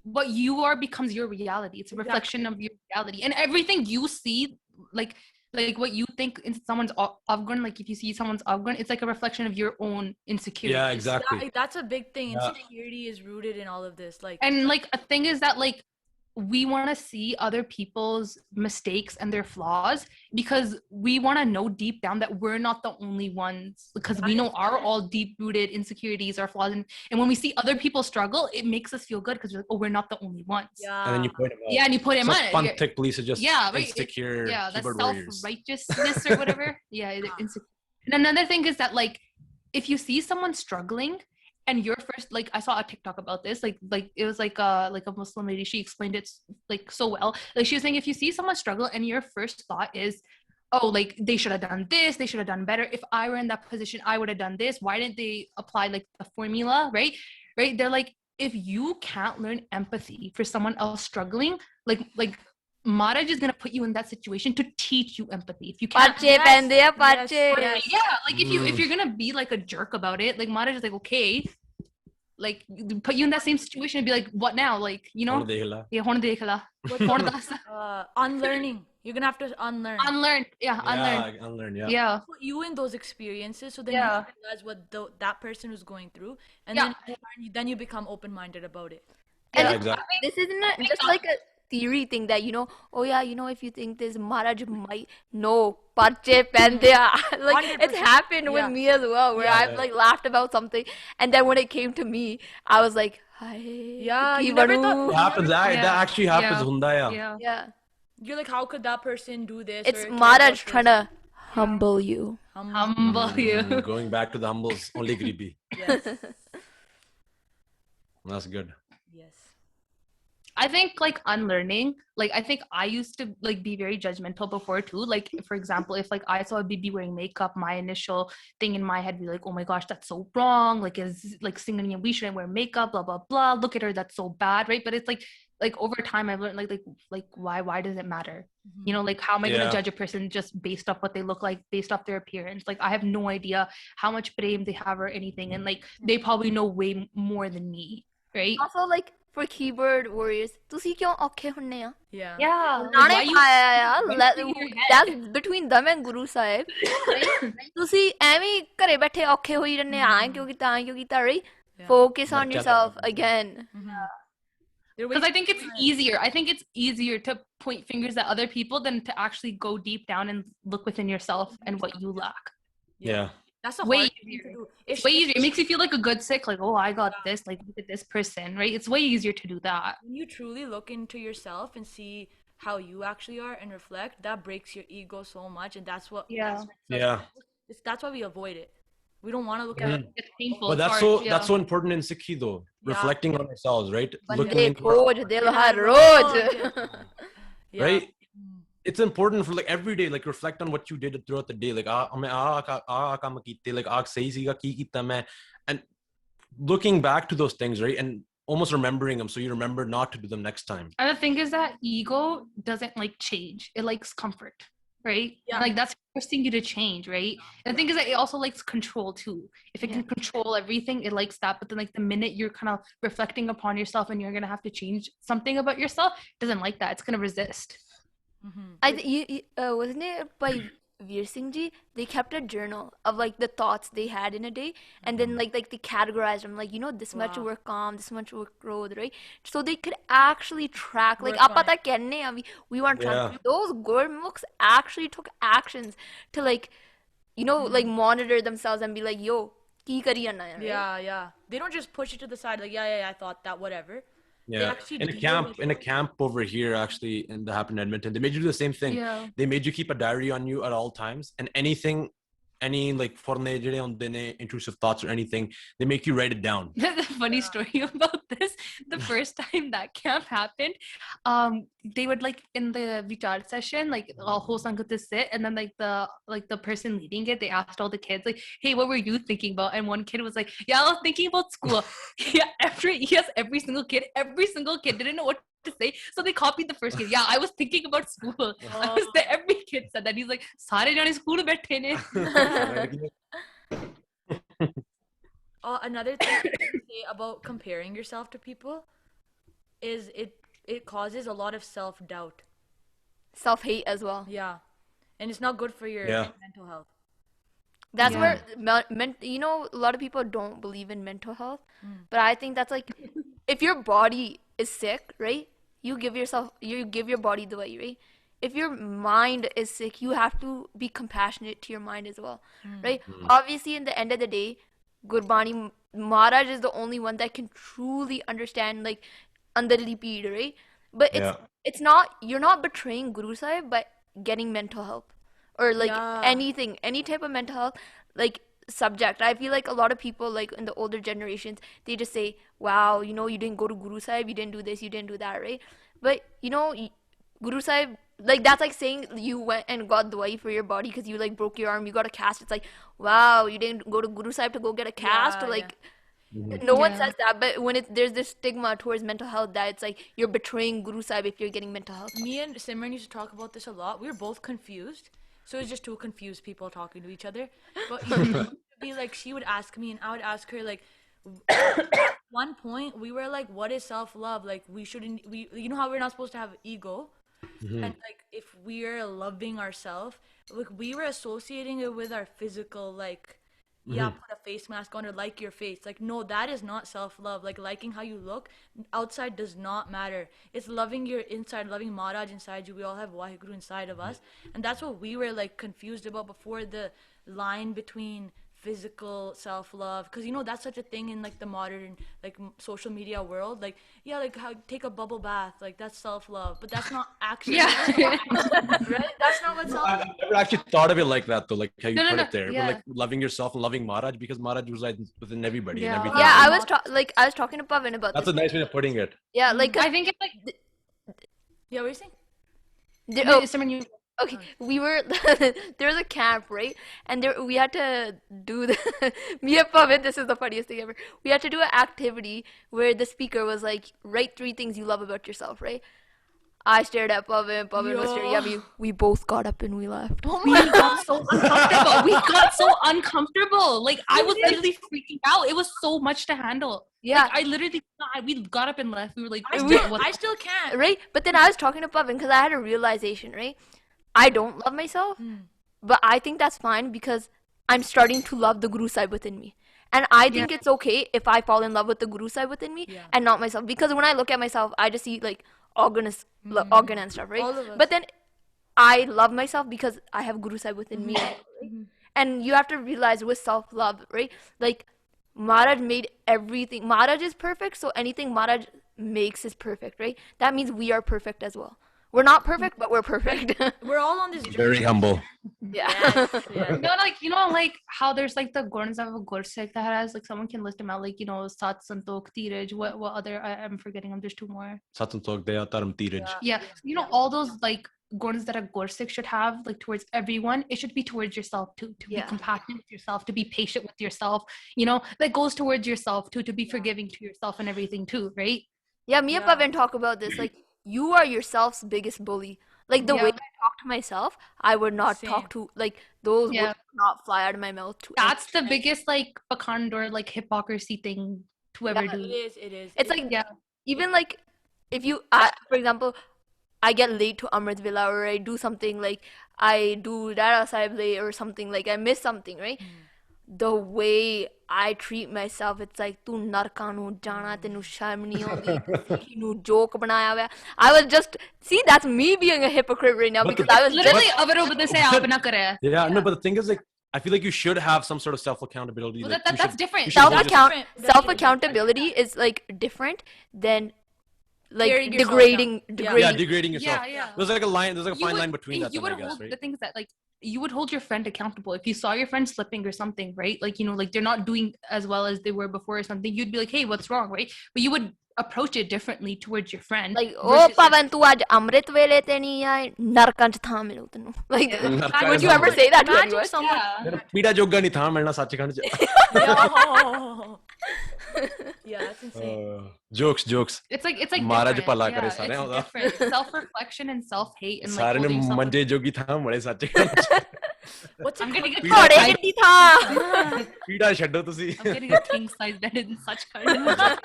what you are becomes your reality. It's a reflection of your reality, and everything you see, like what you think in someone's Afghan, like if you see someone's Afghan, it's like a reflection of your own insecurity. Yeah, exactly. That's a big thing. Insecurity is rooted in all of this. Like, and like a thing is that like we want to see other people's mistakes and their flaws because we want to know deep down that we're not the only ones, because we know our all deep-rooted insecurities, our flaws, and when we see other people struggle, it makes us feel good because we're like, oh, we're not the only ones. And then you point them out. Yeah, and you put him on. Panthic police are just insecure. That's warriors. self-righteousness or whatever. They're insecure. And another thing is that like if you see someone struggling and your first, like I saw a TikTok about this, like it was like a Muslim lady, she explained it like so well. Like she was saying, if you see someone struggle and your first thought is, oh, like they should have done this, they should have done better. If I were in that position, I would have done this. Why didn't they apply like the formula, right? They're like, if you can't learn empathy for someone else struggling, like Maharaj is gonna put you in that situation to teach you empathy. If you can't, like if you're gonna be like a jerk about it, like Maharaj is like, okay, like put you in that same situation and be like, what now? Like, unlearning. You're gonna have to unlearn. Unlearn. Yeah. Put you in those experiences so then you realize what that person was going through, and then you become open-minded about it. And exactly. This isn't just like theory thing that, oh yeah, if you think this Maharaj might, no, parche pandya. Like, it's 100%. happened with me as well, where I've like laughed about something, and then when it came to me, I was like, hi, Yeah, ki you never banu? thought. It happens. That actually happens. Hunda Yeah. Yeah. You're like, how could that person do this? It's or care Maharaj about trying this? to humble you. Humble you. Going back to the humbles, only greedy. Yes. That's good. Yes. I think like unlearning, like I think I used to like be very judgmental before too. Like for example, if like I saw a baby wearing makeup, my initial thing in my head would be like, oh my gosh, that's so wrong. Like is like singing we shouldn't wear makeup, blah blah blah. Look at her, that's so bad, right? But it's like over time I've learned like why does it matter? You know, like how am I gonna judge a person just based off what they look like, based off their appearance? Like I have no idea how much blame they have or anything, and like they probably know way more than me, right? Also, like, for keyboard warriors, ਤੁਸੀਂ ਕਿਉਂ ਔਖੇ ਹੁੰਨੇ ਆ? Yeah. Yeah. Like, ਨਾਲੇ why you ਪਾਇਆ in your head? that's between them and Guru Sahib. ਤੁਸੀਂ ਐਵੇਂ ਘਰੇ ਬੈਠੇ ਔਖੇ ਹੋਈ ਰਹਿੰਦੇ ਆ ਕਿਉਂ ਕੀਤਾ right? Focus on yourself again. Because I think it's easier. I think it's easier to point fingers at other people than to actually go deep down and look within yourself and what you lack. Yeah. That's a Way hard thing easier. to do. It's way easier. It makes you feel like a good sick, like, oh, I got this, like, look at this person, right? It's way easier to do that. When you truly look into yourself and see how you actually are and reflect, that breaks your ego so much, and that's what that's why we avoid it. We don't want to look at it. It's painful. But that's so important in Sikhi though. Reflecting on ourselves, right? Looking into dil har roj. Right? It's important for like every day, like reflect on what you did throughout the day. Like kaam kite, like sahi siga ki kita main, and looking back to those things, right? And almost remembering them so you remember not to do them next time. And the thing is that ego doesn't like change. It likes comfort, right? Yeah. Like that's forcing you to change, right? And the thing is that it also likes control too. If it can control everything, it likes that. But then like the minute you're kind of reflecting upon yourself and you're going to have to change something about yourself, it doesn't like that. It's going to resist. Wasn't it by Veer Singh Ji? They kept a journal of like the thoughts they had in a day, and then like they categorized them, like this much were calm, this much were growth, right? So they could actually track, like we want to track. Those Gurmukhs actually took actions to like like monitor themselves and be like, yo, ki kari janna hai, right? Yeah. They don't just push it to the side like I thought that, whatever. Yeah, in a camp over here, actually, in the happened in Edmonton, they made you do the same thing. Yeah. They made you keep a diary on you at all times, and any like intrusive thoughts or anything, they make you write it down. The funny story about this, the first time that camp happened, they would like in the vichar session, like a whole sangat to sit, and then like the person leading it, they asked all the kids like, hey, what were you thinking about? And one kid was like, yeah, I was thinking about school. every single kid didn't know what to say, so they copied the first kid. Yeah, I was thinking about school. I was there. Every kid said that. He's like, sare jane school mein baithe ne. Another thing to say about comparing yourself to people is it causes a lot of self-doubt, self-hate as well. Yeah, and it's not good for your mental health. That's where a lot of people don't believe in mental health, but I think that's like, if your body is sick, right, you give your body the way, right? If your mind is sick, you have to be compassionate to your mind as well, right? Obviously, in the end of the day, Gurbani Maharaj is the only one that can truly understand like andali peed, right? But it's not, you're not betraying Guru Sahib by getting mental help or like anything, any type of mental health like subject. I feel like a lot of people like in the older generations, they just say, wow, you didn't go to Guru Sahib, you didn't do this, you didn't do that, right? But Guru Sahib, like that's like saying you went and got dwai for your body because you like broke your arm, you got a cast. It's like, wow, you didn't go to Guru Sahib to go get a cast, or like no one says that. But when there's this stigma towards mental health that it's like you're betraying Guru Sahib if you're getting mental health. Me and Simran used to talk about this a lot. We were both confused, so it's just two confused people talking to each other. But be like, she would ask me and I would ask her, like, at one point we were like, what is self-love? Like, we how we're not supposed to have ego, and like if we're loving ourselves, like we were associating it with our physical like put a face mask on or like your face. Like, no, that is not self-love. Like, liking how you look outside does not matter. It's loving your inside, loving Maharaj inside you. We all have Waheguru inside of us. And that's what we were, like, confused about before, the line between physical self-love, because that's such a thing in like the modern like social media world. Like, yeah, like how take a bubble bath, like that's self-love, but that's not actually right. That's not what self-love. I've never actually thought of it like that though, like how you put it there. But like loving yourself and loving Maharaj, because Maharaj resides within everybody and everything. I was talking to Pavan about that's this. a nice way of putting it. Yeah, like I think it's like what are you saying? Okay, we were there was a camp, right? And we had to do me and Pavan, this is the funniest thing ever. We had to do an activity where the speaker was like, write 3 things you love about yourself, right? I stared at Pavan was staring at me. We both got up and we left. We got so uncomfortable. We got so uncomfortable. Like, I was literally freaking out. It was so much to handle. Yeah. Like, I literally, we got up and left. We were like, I still can't. Right? But then I was talking to Pavan because I had a realization, right? I don't love myself, but I think that's fine because I'm starting to love the Guru Sahib within me. And I think it's okay if I fall in love with the Guru Sahib within me and not myself. Because when I look at myself, I just see like organ and stuff, right? All of us. But then I love myself because I have Guru Sahib within me. Right? And you have to realize with self-love, right? Like Maharaj made everything. Maharaj is perfect, so anything Maharaj makes is perfect, right? That means we are perfect as well. We're not perfect, but we're perfect. We're all on this journey. Very humble. Yeah. No, like, like how there's like the Gurns of a Gursik that has, like, someone can list them out, like, Sat, Santok, Tiraj, what other, I'm forgetting them, there's 2 more. Sat, Santok, Daya, Dharam, Tiraj. Yeah. All those, like, Gurns that a Gursik should have, like, towards everyone, it should be towards yourself too, to be compassionate with yourself, to be patient with yourself, that goes towards yourself too, to be forgiving to yourself and everything too, right? Yeah, me and Pavan talk about this, like, you are yourself's biggest bully. Like, the way I talk to myself, I would not talk to, like, those words would not fly out of my mouth. That's the biggest, like, pakand or, like, hypocrisy thing to ever do. It is. It's like, even, like, if you, for example, I get late to Amrit Villa or I do something, like, I do Dara Sahib late or something, like, I miss something, right? The way I treat myself, it's like, tu narka nu jana, tenu sharm nahi aundi, nu joke banaya hua. I was just, see, that's me being a hypocrite right now, because I was literally yeah, no, but the thing is, like, I feel like you should have some sort of self-accountability. Well, like, that's different. Self-accountability is, like, different than, like, degrading yourself. Yeah. There's like a line, there's like a fine line between that, I guess, right? The things that, like, you would hold your friend accountable. If you saw your friend slipping or something, right? Like, like they're not doing as well as they were before or something, you'd be like, hey, what's wrong, right? But you would approach it differently towards your friend. Like, oh, Pavan, tu aaj Amrit vele te nahi aaye, narkan ch tha milu tenu. Like, would you ever say that to anyone? Peeda jogga nahi tha milna Sachkhand ch. Yeah, that's insane. Jokes. It's like Maharaj different. pala kare It's sare different. Self-reflection and self-hate and, like, sare ne manje jogi tha made Sachkhand. What's it called? Peeda chhaddo tusi. I'm getting a king size bed in Sachkhand.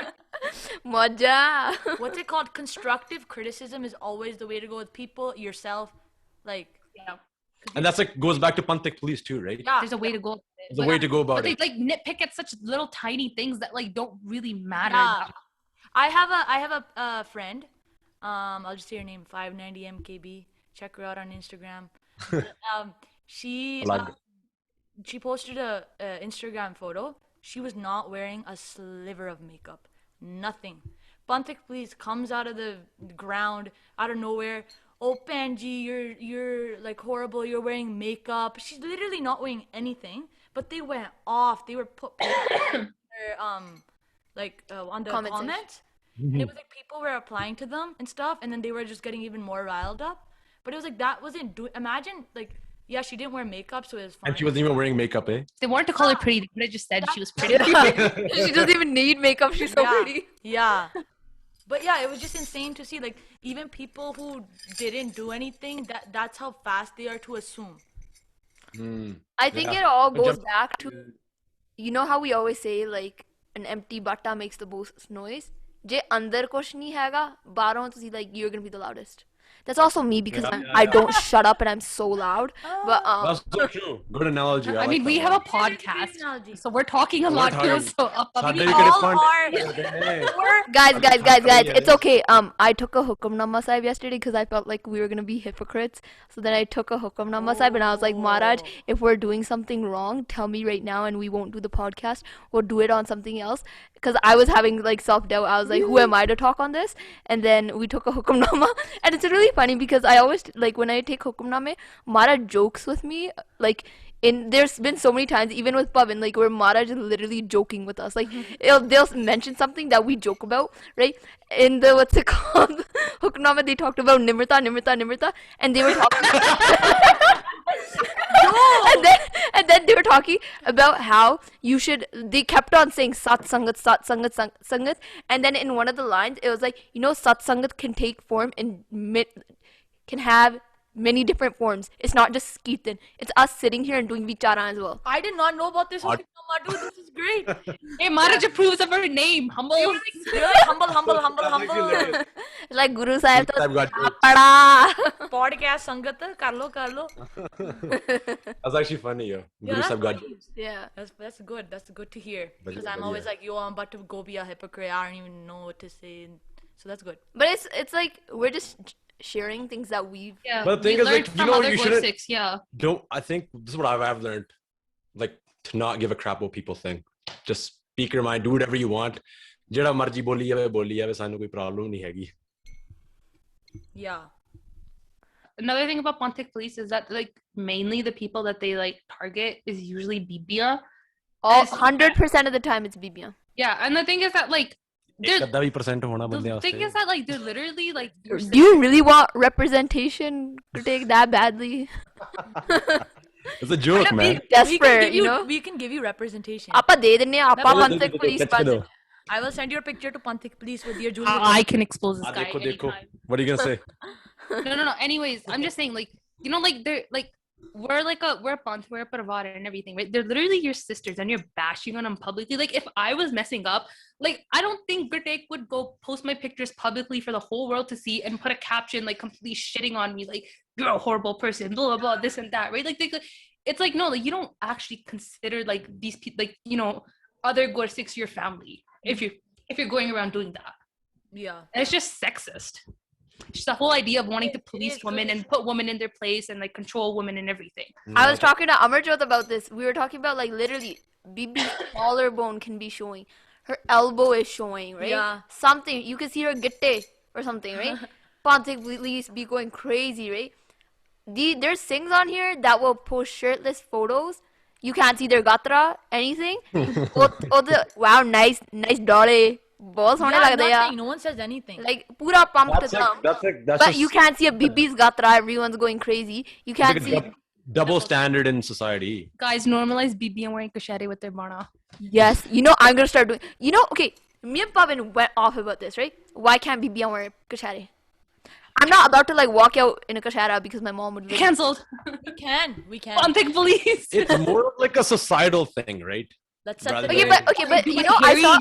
Maja. What's it called? Constructive criticism is always the way to go with people, yourself, like. Yeah. And that's like goes back to Panthic police too, right? Yeah. There's a way to go. There's a way to go about it. it. But they, like, nitpick at such little tiny things that, like, don't really matter. Yeah. I have a friend. I'll just say her name, 590mkb. Check her out on Instagram. She posted a Instagram photo. She was not wearing a sliver of makeup. Nothing. Panthic police comes out of the ground, out of nowhere. Oh, Panji, you're like horrible. You're wearing makeup. She's literally not wearing anything. But they went off. They were put on the comments. And it was like people were applying to them and stuff, and then they were just getting even more riled up. But it was like that wasn't imagine, like, yeah, she didn't wear makeup, so it was fine. And she wasn't even wearing makeup, eh? They wanted to call her pretty. They could have just said she was pretty. She doesn't even need makeup. She's so pretty. Yeah. But yeah, it was just insane to see, like, even people who didn't do anything, that's how fast they are to assume. I think it all goes back to, you know how we always say, like, an empty batta makes the most noise? Je andar kuch nahi hega, baron tusi, like, you're gonna be the loudest. That's also me because I don't shut up and I'm so loud. But That's so true. Good analogy. I mean, we have a podcast, so we're talking a lot too. So guys, it's okay. I took a hukamnama sahib yesterday because I felt like we were gonna be hypocrites. So then I took a hukamnama sahib and I was like, Maharaj, if we're doing something wrong, tell me right now and we won't do the podcast. We'll do it on something else. Because I was having like self-doubt. I was like, who am I to talk on this? And then we took a hukamnama. And it's really funny because I always, like, when I take hukamname, Mara jokes with me. Like, there's been so many times, even with Pavan, like, where Mara is literally joking with us. Like, they'll mention something that we joke about, right? In the, what's it called? Hukamnama, they talked about Nimrata. And they were talking... and then they were talking about how they kept on saying sat sangat, and then in one of the lines it was like, sat sangat can take form and can have many different forms. It's not just kirtan. It's us sitting here and doing vichara as well. I did not know about this. Dude, this is great. Hey, Maharaj approves of her name. Humble. You're like humble. Like Guru Sahib to podcast sangat kar lo. That's actually funny, yo. Guru Sahib got jokes. Yeah. That's good. That's good to hear. Because I'm always like, I'm about to go be a hypocrite. I don't even know what to say. So that's good. But it's like we're just sharing things that we've but the thing is, like, you shouldn't I think this is what I've learned, like, to not give a crap what people think. Just speak your mind, do whatever you want. Jada marji boli jawe sanu koi problem nahi hegi. Yeah. Another thing about Panthic police is that, like, mainly the people that they like target is usually Bibia. 100% of the time it's Bibia. Yeah, and the thing is that, like, the thing is that, like, they're literally like. Do you really want representation to take that badly? It's a joke, man. Desperate, We can give you representation. Appa de denne appa Panthic police budget. I will send your picture to Panthic police with your jewelry. I can expose this guy anytime. What are you gonna say? No. Anyways, I'm just saying, like, like, they're like, we're a Panth, we're a Parvara and everything, right? They're literally your sisters and you're bashing on them publicly. Like, if I was messing up, like, I don't think Britek would go post my pictures publicly for the whole world to see and put a caption, like, completely shitting on me, like, you're a horrible person, blah, blah, blah, this and that, right? Like, it's like, no, like, you don't actually consider, like, these people, like, other Gorsiks your family if you're going around doing that. Yeah. And it's just sexist. Just the whole idea of wanting to police women and put women in their place and, like, control women and everything. I was talking to Amarjot about this. We were talking about, like, literally Bibi's collarbone can be showing. Her elbow is showing, right? Yeah. Something. You can see her gitte or something, right? Panthic police be going crazy, right? There's things on here that will post shirtless photos. You can't see their gatra, anything. Wow, nice dolly. बहुत सोने लगते हैं. No one says anything. Like पूरा pumped up. But you can't see a BB's gatra. Everyone's going crazy. You can't see. Double standard in society. Guys, normalize BB and wearing kashari with their bana. Yes, I'm gonna start doing. Okay. Me and Pavan went off about this, right? Why can't BB and wear kashari? I'm not about to, like, walk out in a kashara because my mom would. Cancelled. We can. Panthic police. It's more of like a societal thing, right? But I saw.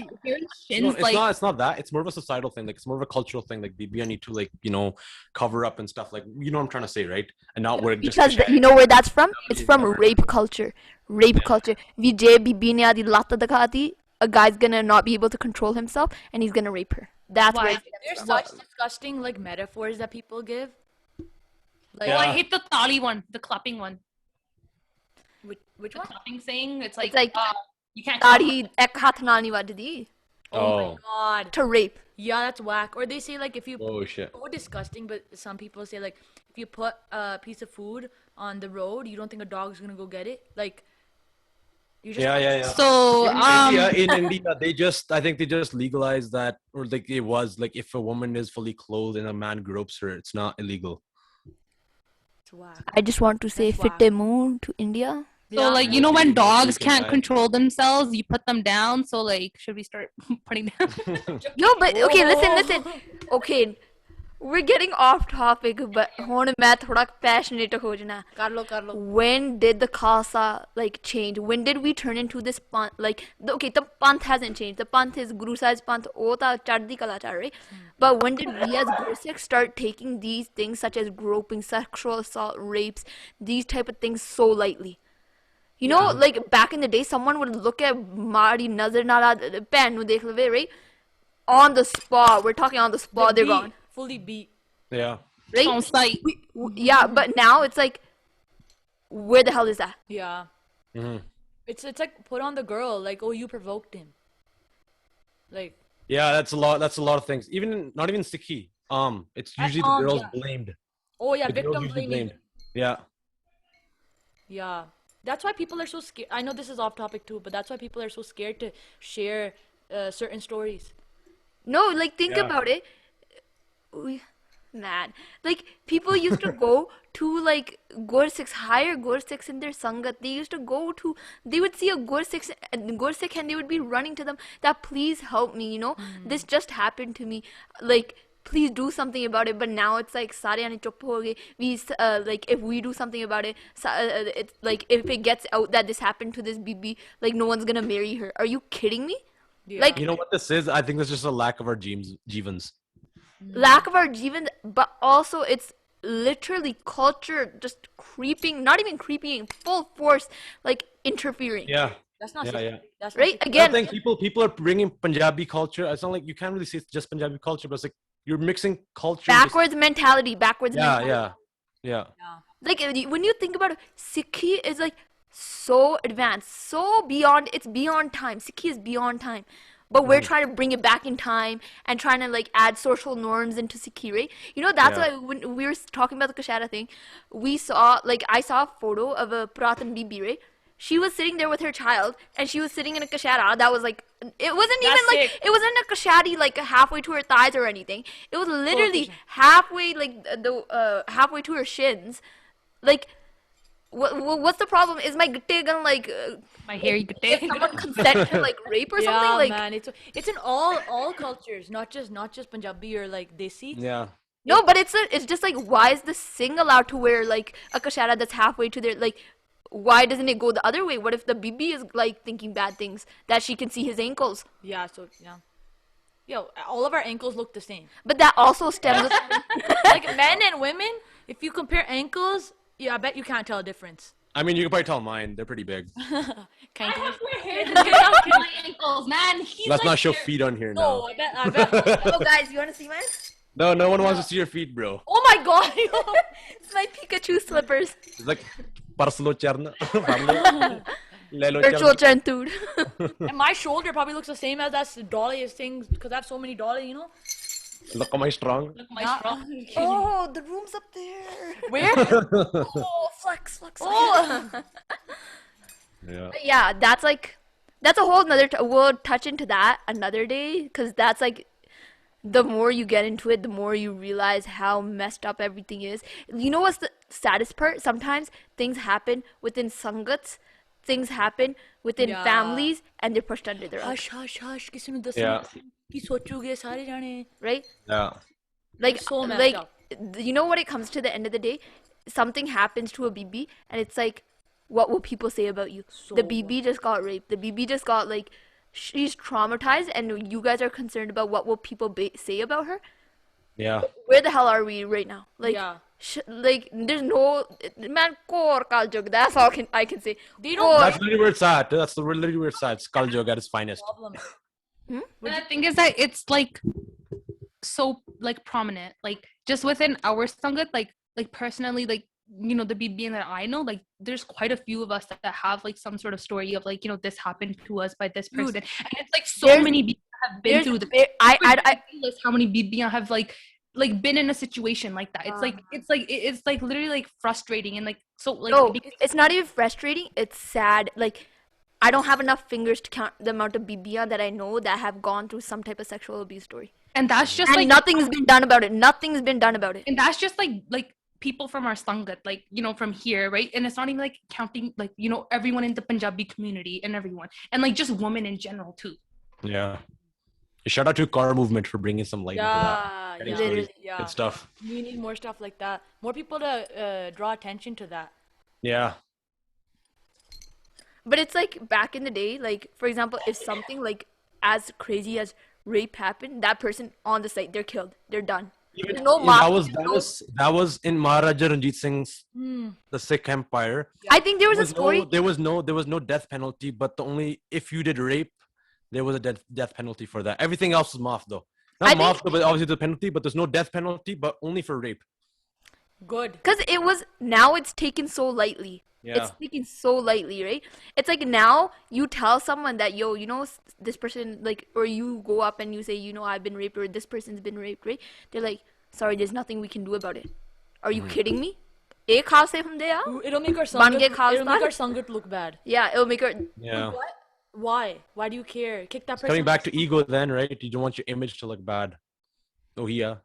It's not that. It's more of a societal thing. Like, it's more of a cultural thing. Like, BB need to, like, cover up and stuff. Like, you know what I'm trying to say, right? And not wear just. Because you know where that's from? It's from rape culture. Rape culture. Vijay BB ne aadi latta dikhati. A guy's gonna not be able to control himself, and he's gonna rape her. That's why. There's such disgusting, like, metaphors that people give. Like, I hate the tali one, the clapping one. Which the one? Clapping saying. It's like you can't. Oh my god. To rape. Yeah, that's whack. Or they say, like, if you. Oh shit. So disgusting, but some people say, like, if you put a piece of food on the road, you don't think a dog's gonna go get it, like. Yeah. So in India, I think they just legalized that, or like it was like if a woman is fully clothed and a man gropes her, it's not illegal. It's whack. I just want to say fitte moon to India. So like when dogs can't control themselves, you put them down. So like, should we start putting down? Yo, but okay, listen. Okay, we're getting off topic, but ਹੁਣ ਮੈਂ ਥੋੜਾ passionate ਹੋ ਜਾਣਾ. ਕਰ ਲੋ. When did the Khalsa like change? When did we turn into this Panth? Like okay, the Panth hasn't changed. The Panth is Guru Sahib's Panth. ਉਹ ਤਾਂ ਚੜ੍ਹਦੀ ਕਲਾ ਚ, right? But when did we as Gursikhs start taking these things such as groping, sexual assault, rapes, these type of things so lightly? You know, like back in the day, someone would look at Mari Nazar Nala pen nu dekh lave, right? On the spot. We're talking on the spot. They're gone. Fully beat. Yeah. Right? On site. Yeah, but now it's like, where the hell is that? Yeah. Mm-hmm. It's like put on the girl, like, oh, you provoked him. Like. Yeah, that's a lot. That's a lot of things. Even not even Sikhi. It's usually the girls blamed. Oh yeah, the victim blaming. Yeah. Yeah. That's why people are so scared. I know this is off topic too, but that's why people are so scared to share certain stories. No, like think about it. Man, like people used to go to like Gursikhs, hire Gursikhs in their sangat. They used to go to, they would see a Gursikh and they would be running to them that please help me, you know, this just happened to me, like please do something about it. But now it's like sare aane chup ho gaye. We like if we do something about it, it's like if it gets out that this happened to this BB, like no one's gonna marry her. Are you kidding me? Yeah. Like, you know what this is? I think it's just a lack of our jivans. Lack of our jivan, but also it's literally culture just creeping, not even creeping, full force, like interfering. Yeah. That's not That's right. Not Again, I think people are bringing Punjabi culture. It's not like you can't really say it's just Punjabi culture, but it's like you're mixing culture. Backwards mentality. Yeah. Like when you think about it, Sikhi is like so advanced, so beyond. It's beyond time. Sikhi is beyond time. But we're trying to bring it back in time and trying to like add social norms into Sikhi, right? You know, that's why when we were talking about the Kashara thing, we saw, like, I saw a photo of a Puratan Bibi, right? She was sitting there with her child and she was sitting in a Kashara that was like, it wasn't even like, it wasn't a Kashari like halfway to her thighs or anything. It was literally halfway, like, halfway to her shins. Like, what's the problem? Is my gitte gonna like my hairy gitte? Is someone consent to like rape or something? Like, man, it's in all cultures, not just Punjabi or like Desi. Yeah. No, but it's just like, why is the Singh allowed to wear like a kashara that's halfway to their, like, why doesn't it go the other way? What if the Bibi is like thinking bad things that she can see his ankles? Yeah, so yo, all of our ankles look the same. But that also stems like men and women. If you compare ankles, yeah, I bet you can't tell a difference. I mean, you can probably tell mine. They're pretty big. Can't I have more hair than my ankles, man. Let's not show feet on here now. No, I bet. Oh, guys, you want to see mine? No one wants to see your feet, bro. Oh my god. It's my Pikachu slippers. It's like Parslo Charna. Virtual Chantud. And my shoulder probably looks the same as that dolly things because I have so many dolly, you know. Look at my strong. Look, my strong. Oh, the room's up there. Where? Oh, flex. Oh. Yeah. But yeah, that's a whole nother. We'll touch into that another day, because that's like, the more you get into it, the more you realize how messed up everything is. You know what's the saddest part? Sometimes things happen within sangats, things happen within families, and they're pushed under the rug. Hush. Kisi nu dasna. Ki sochuge sare jane. Right? Yeah. Like, so messed up. You know what it comes to the end of the day? Something happens to a BB, and it's like, what will people say about you? The BB just got raped. The BB just got, like, she's traumatized, and you guys are concerned about what will people say about her? Yeah. Where the hell are we right now? Like, yeah. There's no, man, core kaljug. That's all I can say. That's literally where it's at. That's literally where it's at. It's kaljug at its finest. But the thing is that it's like so like prominent, like just within our sangat, like personally, like, you know, the BB that I know, like there's quite a few of us that have like some sort of story of like, you know, this happened to us by this person. Dude, and it's like so many BB have been through the I how many BB have like been in a situation like that. It's like literally like frustrating, and like so like it's not even frustrating, it's sad. Like, I don't have enough fingers to count the amount of BBs that I know that have gone through some type of sexual abuse story. And that's just like nothing's been done about it. Nothing's been done about it. And that's just like people from our sangat, like, you know, from here, right? And it's not even like counting, like, you know, everyone in the Punjabi community and everyone, and like just women in general too. Yeah. Shout out to Car Movement for bringing some light into that. Yeah, Stories. yeah. Good stuff. We need more stuff like that. More people to draw attention to that. Yeah. But it's like back in the day, like for example, if something like as crazy as rape happened, that person on the site, they're killed. They're done. There's no that was in Maharaja Ranjit Singh's the Sikh Empire. I think there was a story. There was no death penalty, but if you did rape, there was a death penalty for that. Everything else was maaf though. Not maaf, but obviously the penalty, but there's no death penalty, but only for rape. Good. Because now it's taken so lightly. Yeah. It's taken so lightly, right? It's like now you tell someone that, yo, this person, like, or you go up and you say, I've been raped, or this person's been raped, right? They're like, sorry, there's nothing we can do about it. Are you kidding me? It'll make our sangat look bad. Yeah, it'll make her. Yeah. What? Why? Why do you care? Kick that person. Coming back to ego then, right? You don't want your image to look bad. Oh, yeah.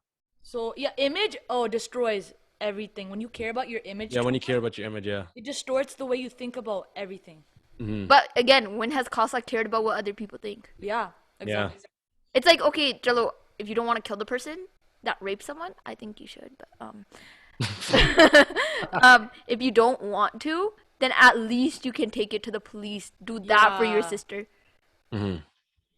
So, yeah, image, destroys everything. When you care about your image. Yeah, when you care about your image, yeah. It distorts the way you think about everything. Mm-hmm. But again, when has Khalsa cared about what other people think? Yeah, exactly. Yeah. It's like, okay, Jello, if you don't want to kill the person that raped someone, I think you should. But if you don't want to, then at least you can take it to the police. Do that for your sister. Mm-hmm.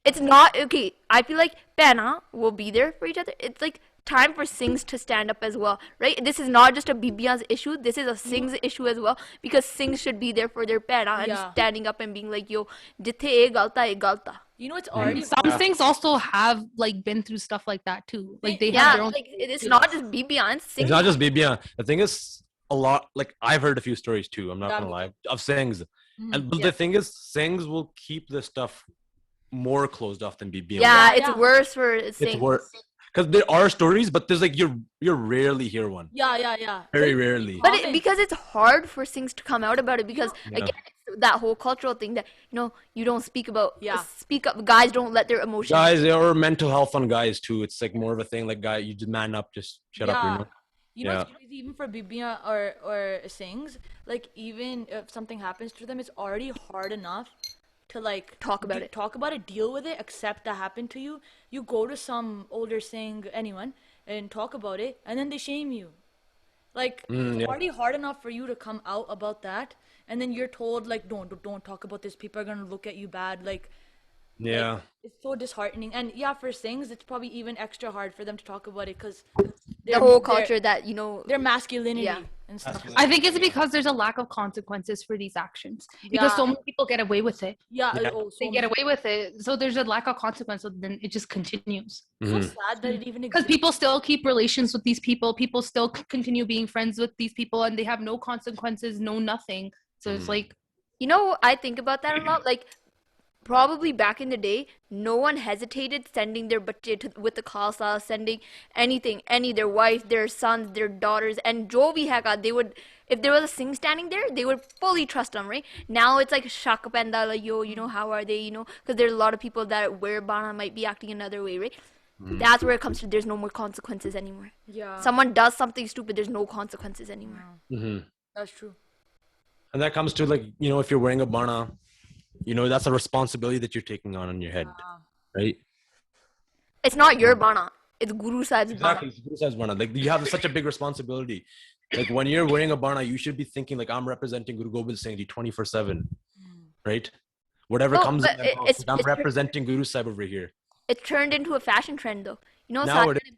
It's not okay. I feel like Pehna will be there for each other. It's like time for Singhs to stand up as well, right? This is not just a Bibiyan's issue. This is a Singhs issue as well, because Singhs should be there for their Pehna and standing up and being like, yo, jithe ek galta ek galta. It's already some Singhs also have like been through stuff like that too. Like they have their own. Like it's not just Bibiyan. It's not just Bibiyan. The thing is, a lot, like I've heard a few stories too, I'm not gonna lie, of Singhs. And but the thing is, Singhs will keep this stuff more closed off than Bibiyan. Yeah, it's worse for Singhs. It's worse. Because there are stories, but there's like you rarely hear one. Yeah. Very rarely. But because it's hard for Singhs to come out about it, because again, it's that whole cultural thing that you don't speak about. Speak up. Guys don't let their emotions. Guys, or mental health on guys too. It's like more of a thing. Like guy, you just man up, just shut up. It's crazy, even for Bibiyan or Singhs, like even if something happens to them, it's already hard enough to like talk about it, deal with it, accept that happened to you. You go to some older Singh, anyone, and talk about it, and then they shame you. Like it's already hard enough for you to come out about that, and then you're told like don't talk about this. People are gonna look at you bad. Like it's so disheartening. And for Singhs, it's probably even extra hard for them to talk about it because the whole culture that their masculinity and stuff. I think it's because there's a lack of consequences for these actions, because so many people get away with it. They get away with it, so there's a lack of consequence. So then it just continues. So sad that it even exists. Because people still keep relations with these people. People still continue being friends with these people, and they have no consequences, no nothing. So it's like, I think about that a lot. Like, probably back in the day, no one hesitated sending their bacche with the Khalsa, sending anything, their wife, their sons, their daughters, and jo bhi hega, they would, if there was a Singh standing there, they would fully trust them, right? Now it's like shak penda, like, yo, how are they, because there's a lot of people that wear bana might be acting another way, right? That's where it comes to, there's no more consequences anymore. Someone does something stupid, there's no consequences anymore. That's true. And that comes to like, if you're wearing a bana, that's a responsibility that you're taking on your head, right? It's not your bana. It's Guru Sahib's bana. Exactly, it's Guru Sahib's bana. Like, you have such a big responsibility. Like, when you're wearing a bana, you should be thinking, like, I'm representing Guru Gobind Singh Ji 24/7, right? Whatever comes in that box, I'm representing Guru Sahib over here. It's turned into a fashion trend, though. Now it is.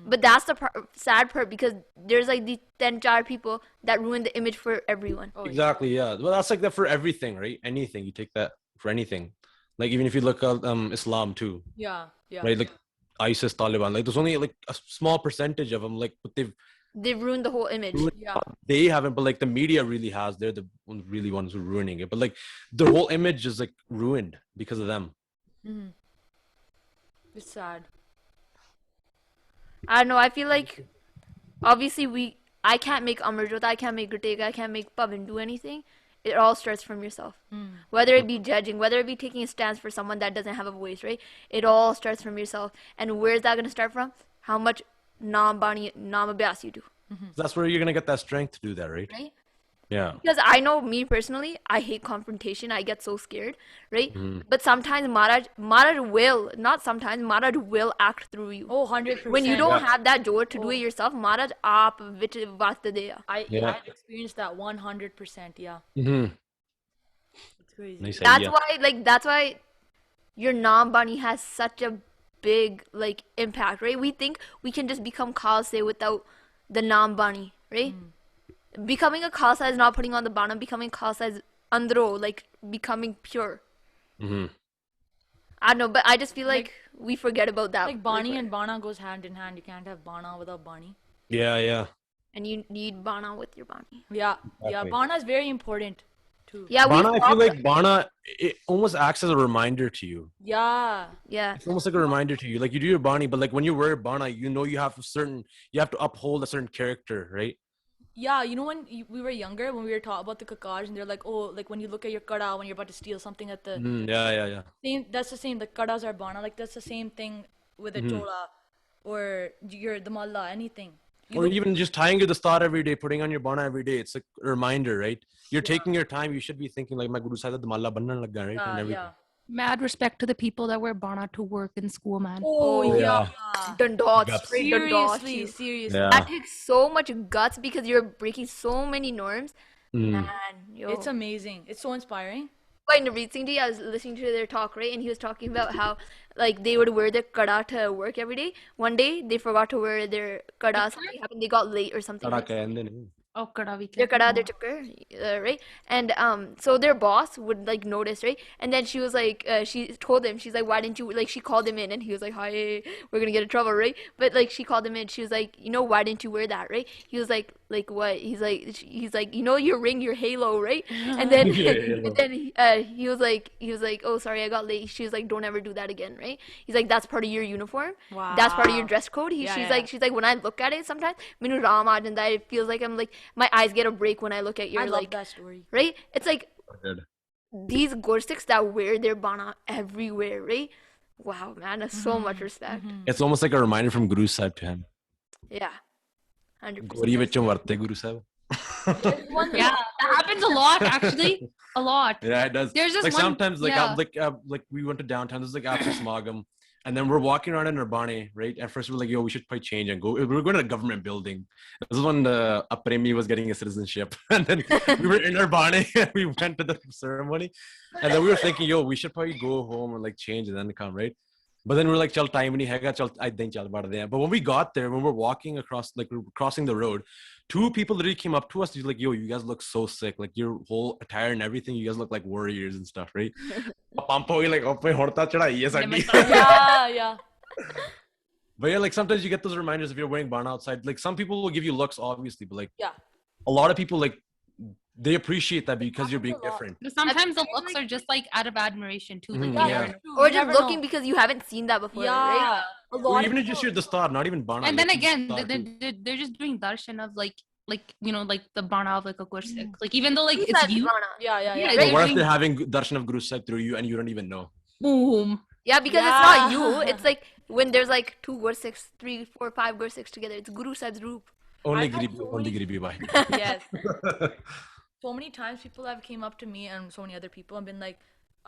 But that's the sad part, because there's like these 10-4 people that ruin the image for everyone. Exactly, yeah. Well, that's like that for everything, right? Anything. You take that for anything. Like, even if you look at Islam too. Yeah. Right? Like ISIS, Taliban. Like, there's only like a small percentage of them. Like, but they've ruined the whole image. They haven't, but like the media really has. They're the really ones who are ruining it. But like the whole image is like ruined because of them. It's sad. I don't know. I feel like, obviously, I can't make Amarjot, I can't make Gurtega, I can't make Pavan do anything. It all starts from yourself. Whether it be judging, whether it be taking a stance for someone that doesn't have a voice, right? It all starts from yourself. And where's that going to start from? How much naam abhyas you do. That's where you're going to get that strength to do that, right? Yeah. Because I know me personally, I hate confrontation. I get so scared, right? Mhm. But sometimes Maharaj will, not sometimes, Maharaj will act through you. Oh, 100%. When you don't Yeah. have that joy to do it Oh. yourself, Maharaj aap vich vaste deya. Yeah. I've experienced that 100%. Yeah, Mm-hmm. it's crazy. Nice That's idea. why your Naam Bani has such a big like impact, right? We think we can just become Khalsa without the Naam Bani, right? Becoming a Khalsa is not putting on the Bana. Becoming Khalsa is andro, like becoming pure. Mm-hmm. I don't know, but I just feel like we forget about that. Like Bani and Bana goes hand in hand. You can't have Bana without Bani. Yeah, yeah. And you need Bana with your Bani. Yeah, yeah. Exactly. Bana is very important too. Yeah, Bana, we I feel like Bana, it almost acts as a reminder to you. Yeah. yeah. It's almost like a reminder to you. Like you do your Bani, but like when you wear Bana, you know you have to uphold a certain character, right? Yeah, you know when we were younger, when we were taught about the kakaj, and they're like, oh, like when you look at your kada when you're about to steal something at the Yeah, yeah, yeah. same. That's the same. The kadas are bana. Like that's the same thing with a chola, or the malla, anything. You Or look, even just tying your dastar every day, putting on your Bana every day. It's like a reminder, right? You're taking your time. You should be thinking like my Guru Sahib the Malla bannan lagga, right? And everything. yeah. Mad respect to the people that wear bana to work in school, man. Oh yeah. Dundot, Guts. straight dundot Seriously, you. seriously. Yeah. That takes so much guts because you're breaking so many norms. Man, yo. It's amazing. It's so inspiring. Like Naveed Singh Ji, I was listening to their talk, right? And he was talking about how like they would wear their kada to work every day. One day they forgot to wear their kada. Something happened. They got late or something. Tadaka and then Oh, kada we Their can. kada, their chakra, right? And so their boss would like notice, right? And then she was like, she told him, she's like, why didn't you like? She called him in, and he was like, hi, we're gonna get in trouble, right? But like she called him in, she was like, why didn't you wear that, right? He was like what? He's like, your ring, your halo, right? And then and then he was like, oh sorry, I got late. She was like, don't ever do that again, right? He's like, that's part of your uniform. That's part of your Wow. dress code. Yeah, She's like, when I look at it, sometimes minu ram aa janda hai. It feels like I'm like my eyes get a break when I look at your I love like that story. right. It's like good. these Gorsiks that wear their bana everywhere, right? Wow, man, that's so much respect. It's almost like a reminder from Guru Sahib to him. Yeah, 100%. Gori vichon varte Guru Sahib. Yeah, that happens a lot, actually. A lot. Yeah, it does. There's this like one- sometimes like yeah. like we went to downtown. This is like after Smagam. And then we're walking around in Urbani, right? At first we're like, yo, we should probably change and go. We were going to a government building. This is when Apremi was getting a citizenship. And then we were in Urbani and we went to the ceremony. And then we were thinking, yo, we should probably go home and like change and then come, right? But then we were like, chal time nahi hai, chal I think chal baad de. But when we got there, when we're walking across, like we're crossing the road, two people literally came up to us. They're like, yo, you guys look so sick. Like your whole attire and everything, you guys look like warriors and stuff, right? Pampo like, oh, horta chadai hai sadi. Yeah, yeah. But yeah, like sometimes you get those reminders if you're wearing bana outside. Like some people will give you looks, obviously, but like Yeah. a lot of people like they appreciate that because you're being happens a lot. different. But sometimes the looks are just like out of admiration too. Like, Mhm. Yeah, you Yeah. never know. Or You just never looking know. because you haven't seen that before, Yeah. right? A Or lot of even just people- your dastar, not even bana. And then like, again, dastar too. they're just doing darshan of like like the bana of like a Gursik. Like even though like Who it's says you, bana? Yeah, yeah, yeah. Yeah, But what if doing- they're having darshan of Guru Sahib through you and you don't even know? boom. Yeah, because Yeah. it's not you. It's like when there's like 2 Gorsiks, 3, 4, 5 Gorsiks together. It's Guru Sahib's roop. Only I've had Garibi, so only many- Garibi bhai. Yes. So many times people have came up to me and so many other people and been like,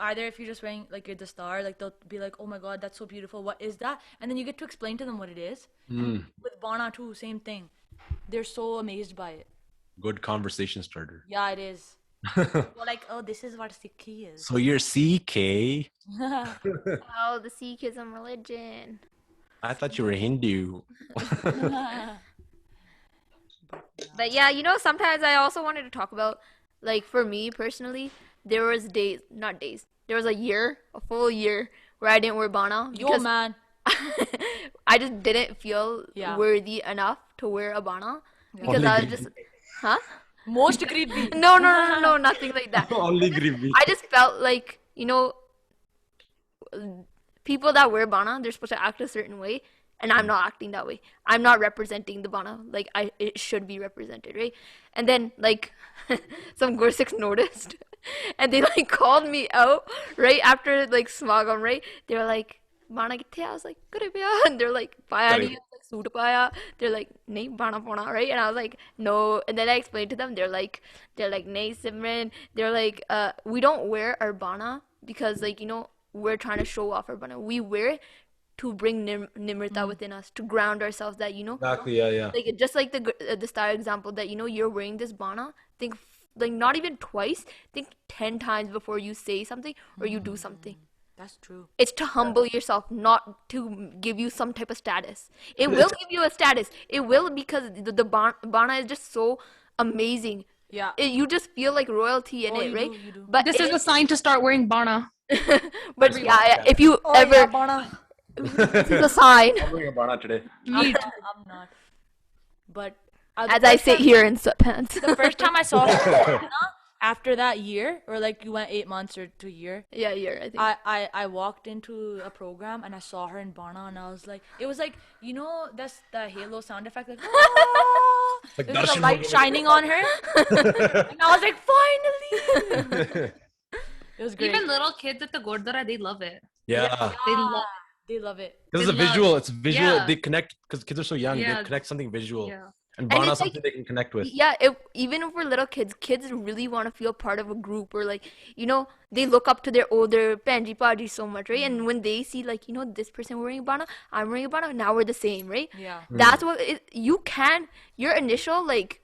either if you're just wearing like you're the star, like they'll be like, oh my god, that's so beautiful. What is that? And then you get to explain to them what it is. And with Bana too, same thing. They're so amazed by it. Good conversation starter. Yeah, it is. Well, like, oh, this is what Sikhi is. So you're CK. Oh, the Sikhism religion. I thought you were Hindu. But yeah, sometimes I also wanted to talk about, like, for me personally, there was days, not days, there was a full year where I didn't wear bana Yo, because man. I just didn't feel Yeah. worthy enough to wear a bana because I was just, huh? Most creepy. No, nothing like that. Only Garibi. I just felt like, people that wear bana, they're supposed to act a certain way, and I'm not acting that way. I'm not representing the bana like it should be represented, right? And then like some Gorsiks noticed, and they like called me out right after like Smagam, right? They were like, "Bana kithe?" I was like, "Kare bhaiya," and they're like, "Bhaiya nahi." I was like, suit paya. They're like, nahi bana pona, right? And I was like, no. And then I explained to them, they're like, nahi Simran. They're like, we don't wear our bana because like, we're trying to show off our bana. We wear it to bring nimrita within us, to ground ourselves that, Exactly, yeah. like just like the star example that, you're wearing this bana, think like not even twice, think 10 times before you say something or you do something. That's true. It's to humble yourself, not to give you some type of status. It will give you a status. It will, because the bana is just so amazing. Yeah. You just feel like royalty in it, right? You do. But This is a sign to start wearing bana. but yeah, if you ever, this is a sign. I'm wearing a bana today. Me too. I'm not. But As I sit here in sweatpants. the first time I saw her, after that year, or like you went 8 months or to a year. Yeah, year, I think. I walked into a program and I saw her in Bana and I was like, it was like, that's the Halo sound effect, like, ah! Like There's a light shining on her, and I was like, finally. It was great. Even little kids at the Gurdwara, they love it. Yeah. They love it. Because it's a visual. It's visual. Yeah. They connect, because kids are so young. Yeah. They connect something visual. Yeah. And bana is like, something they can connect with. Yeah, even if we're little kids really want to feel part of a group, or like, they look up to their older Panji Paji so much, right? And when they see like, this person wearing a bana, I'm wearing a bana, now we're the same, right? Yeah. That's what your initial like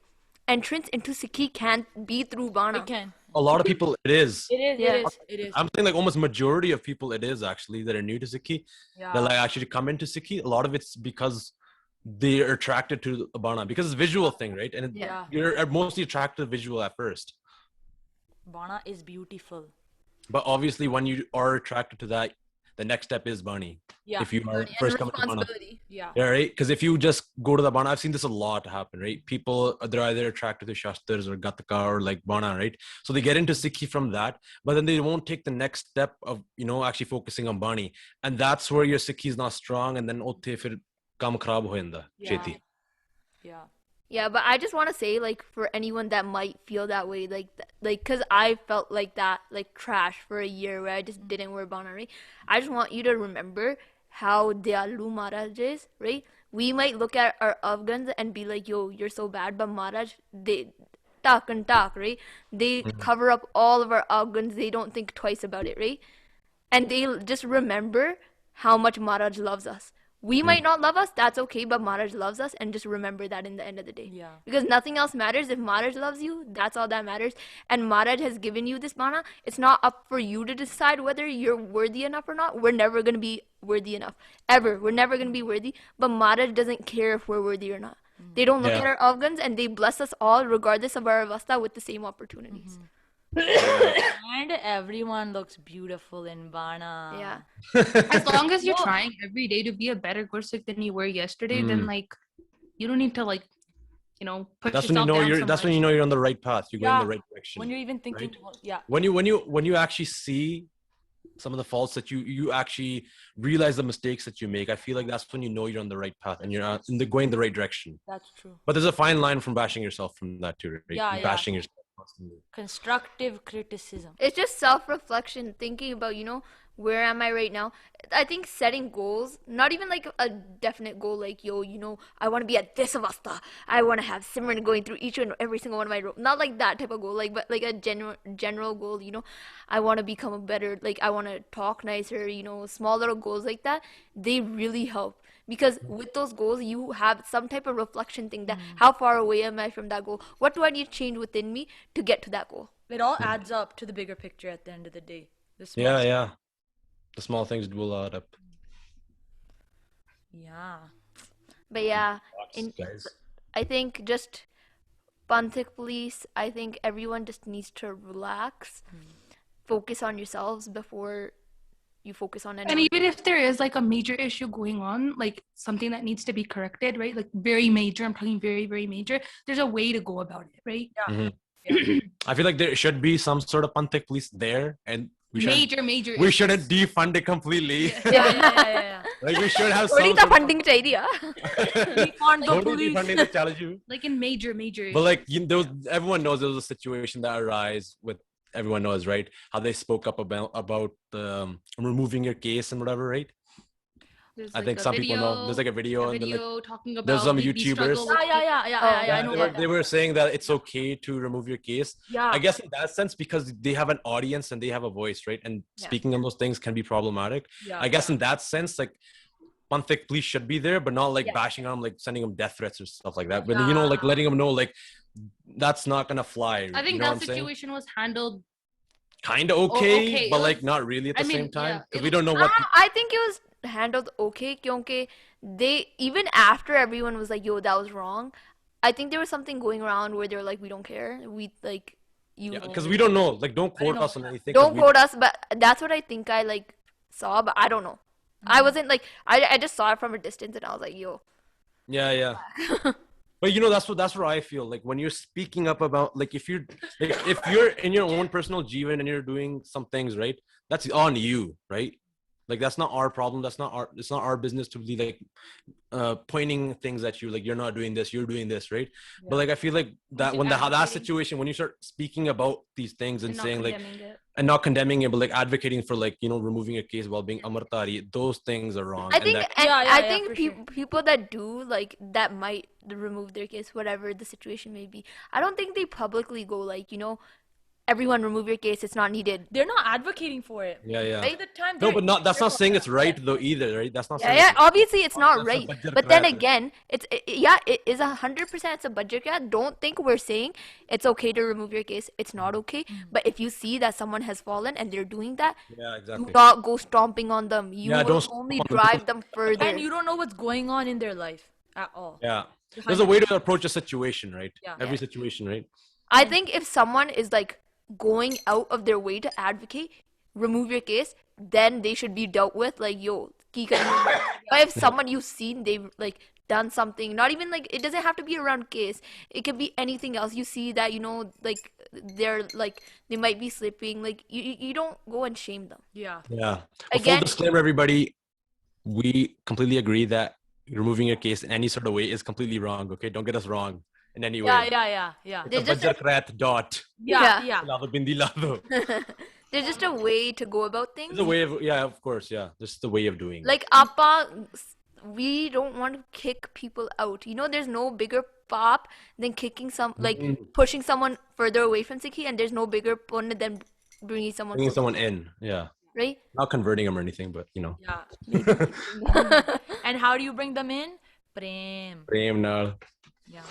entrance into Sikhi can be through bana. It can. A lot of people, it is. It is. I'm saying like almost majority of people, it is actually, that are new to Sikhi. Yeah. That like actually come into Sikhi. A lot of it's because they are attracted to the bana, because it's a visual thing, right? And you're mostly attracted to visual at first. Bana is beautiful. But obviously, when you are attracted to that, the next step is bani. Yeah. If you are first coming to bana. Yeah. Yeah, right? Because if you just go to the bana, I've seen this a lot happen, right? People, they're either attracted to shastras or gataka or like bana, right? So they get into Sikhi from that, but then they won't take the next step of, actually focusing on bani. And that's where your Sikhi is not strong, and then utte fir काम खराब हो जाता छेती. Yeah, but I just want to say, like, for anyone that might feel that way, like, because I felt like that, like, trash for a year where I just didn't wear bana, right? I just want you to remember how Dayalu Maharaj is, right? We might look at our Afghans and be like, yo, you're so bad, but Maharaj, they talk, right? They cover up all of our Afghans. They don't think twice about it, right? And they just remember how much Maharaj loves us. We might not love us, that's okay, but Maharaj loves us, and just remember that in the end of the day. Yeah. Because nothing else matters. If Maharaj loves you, that's all that matters. And Maharaj has given you this bana. It's not up for you to decide whether you're worthy enough or not. We're never going to be worthy enough. Ever. We're never going to be worthy. But Maharaj doesn't care if we're worthy or not. They don't look at our Afghans, and they bless us all, regardless of our avastha, with the same opportunities. And everyone looks beautiful in bana. Yeah. As long as you're trying every day to be a better Gursikh than you were yesterday, then like you don't need to like, push that's yourself when you know down that's when you know you're on the right path. You're going in the right direction. When you're even thinking, right? When you actually see some of the faults that you actually realize the mistakes that you make, I feel like that's when you know you're on the right path and you're going the right direction. That's true. But there's a fine line from bashing yourself from that too, right? Yeah, bashing yourself. Constructive criticism. It's just self-reflection, thinking about, where am I right now? I think setting goals, not even like a definite goal, like, yo, I want to be at this avastha. I want to have Simran going through each and every single one of my roles. Not like that type of goal, like, but like a general goal, I want to become a better, like, I want to talk nicer, small little goals like that. They really help. Because with those goals, you have some type of reflection thing that how far away am I from that goal? What do I need to change within me to get to that goal? It all adds up to the bigger picture at the end of the day. Yeah. The small things will add up. Yeah. But yeah, I think just Panthic police, I think everyone just needs to relax, focus on yourselves before you focus on anyone. And even if there is like a major issue going on, like something that needs to be corrected, right? Like very major, I'm talking very, very major, there's a way to go about it, right? Yeah. Yeah. I feel like there should be some sort of Panthic police there, and we shouldn't defund it completely. Yeah. Like we should have some sort of funding chahiye. Defund the police. Defunding the challenge you. Like in major But like everyone knows there was a situation that arose with, everyone knows, right? How they spoke up about removing your case and whatever, right? There's I like think a some people know. video- There's like a video, and then like video talking about there's some the YouTubers. struggle with I know they, about they were saying that it's okay to remove your case. Yeah. I guess in that sense, because they have an audience and they have a voice, right? And speaking on those things can be problematic. Yeah. I guess in that sense, like Panthic police should be there, but not like bashing on them, like sending them death threats or stuff like that. But you know, like letting them know, like that's not gonna fly. I think you know that what I'm saying? situation was handled. Kind of okay, it but was- like not really at the I mean, same time yeah, because it we don't know what. I think it was handled okay because they, even after everyone was like, yo, that was wrong, I think there was something going around where they were like, we don't care. We like you. Because we don't know. Like, don't quote us on anything. Don't quote us, but that's what I think I like saw, but I don't know. I wasn't like I just saw it from a distance and I was like, yo. Yeah. But you know, that's what I feel like when you're speaking up about, like, if you're in your own personal Jivan and you're doing some things, right, that's on you, right? Like, that's not our problem. It's not our business to be like pointing things at you, like, you're not doing this, you're doing this, right? Yeah. But like, I feel like that when that situation, when you start speaking about these things and saying like, and not condemning it, but like advocating for, like, you know, removing a case while being amartari, those things are wrong. I think I think people that do like that might remove their case, whatever the situation may be. I don't think they publicly go like, you know, everyone remove your case, it's not needed. They're not advocating for it. Yeah. Right? The time No, but that's not saying it's right though either, right? That's not saying Yeah, obviously it's not that's a right. budget But then cut. again, it is 100% it's a budget cut. Don't think we're saying it's okay to remove your case. It's not okay. But if you see that someone has fallen and they're doing that, Yeah, exactly. do not go stomping on them. You Yeah, will don't only stomp on them. drive them further. And you don't know what's going on in their life at all. Yeah. There's a way to approach a situation, right? Yeah. Every situation, right? I think if someone is like going out of their way to advocate, remove your case, then they should be dealt with like, yo, ki karenge. But if someone you've seen, they've like done something, not even like, it doesn't have to be around case, it could be anything else. You see that, you know, like they're like, they might be slipping, like you don't go and shame them. Yeah. Yeah. Again- Full disclaimer, everybody, we completely agree that removing your case in any sort of way is completely wrong. Okay, don't get us wrong in any way. Yeah. There's It's a just budget dot. Yeah. Lado bindi lado. there's just a way to go about things. It's a way of, yeah, of course, yeah. This is the way of doing it. Like appa, we don't want to kick people out. You know, there's no bigger pop than kicking like pushing someone further away from Sikhi, and there's no bigger pun than bringing someone Bringing closer, someone in, yeah. right? Not converting them or anything, but you know. Yeah. And how do you bring them in? Prem. Prem naal. Yeah.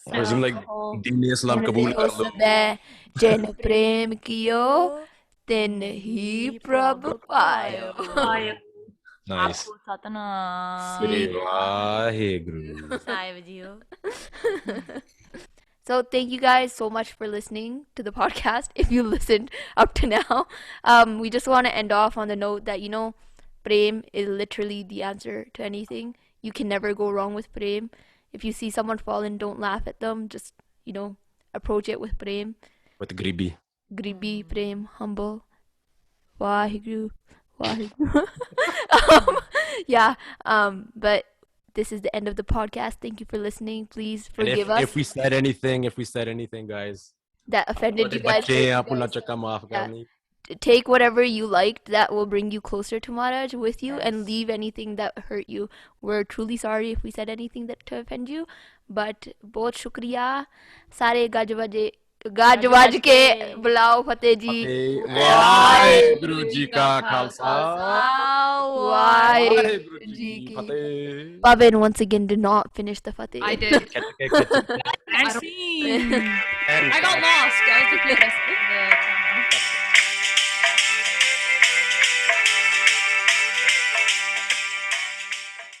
Or isn't like Deen Islam Kabul kar lo. Jin prem kiyo, tin hi prabh payo. Nice. Aapko Satnam. Shri Vaheguru. Sahib Jiyo. So thank you guys so much for listening to the podcast. If you listened up to now, we just want to end off on the note that, you know, prem is literally the answer to anything. You can never go wrong with prem. If you see someone fallen, don't laugh at them. Just, you know, approach it with prem. With Gribi. Gribi, prem, humble. Waheguru. But this is the end of the podcast. Thank you for listening. Please forgive us If we said anything, guys. that offended you guys. बच्चे हैं, आपको ना चक्का माफ करनी. Take whatever you liked that will bring you closer to Maharaj with you, and leave anything that hurt you. We're truly sorry if we said anything that to offend you, but बहुत शुक्रिया. सारे गाज was के बुलाओ फतेह जी. वाहेगुरु जी का खालसा. वाहेगुरु जी की फतेह. Pavin once again did not finish the fateh. I did. And scene. I got lost. I was looking at the camera.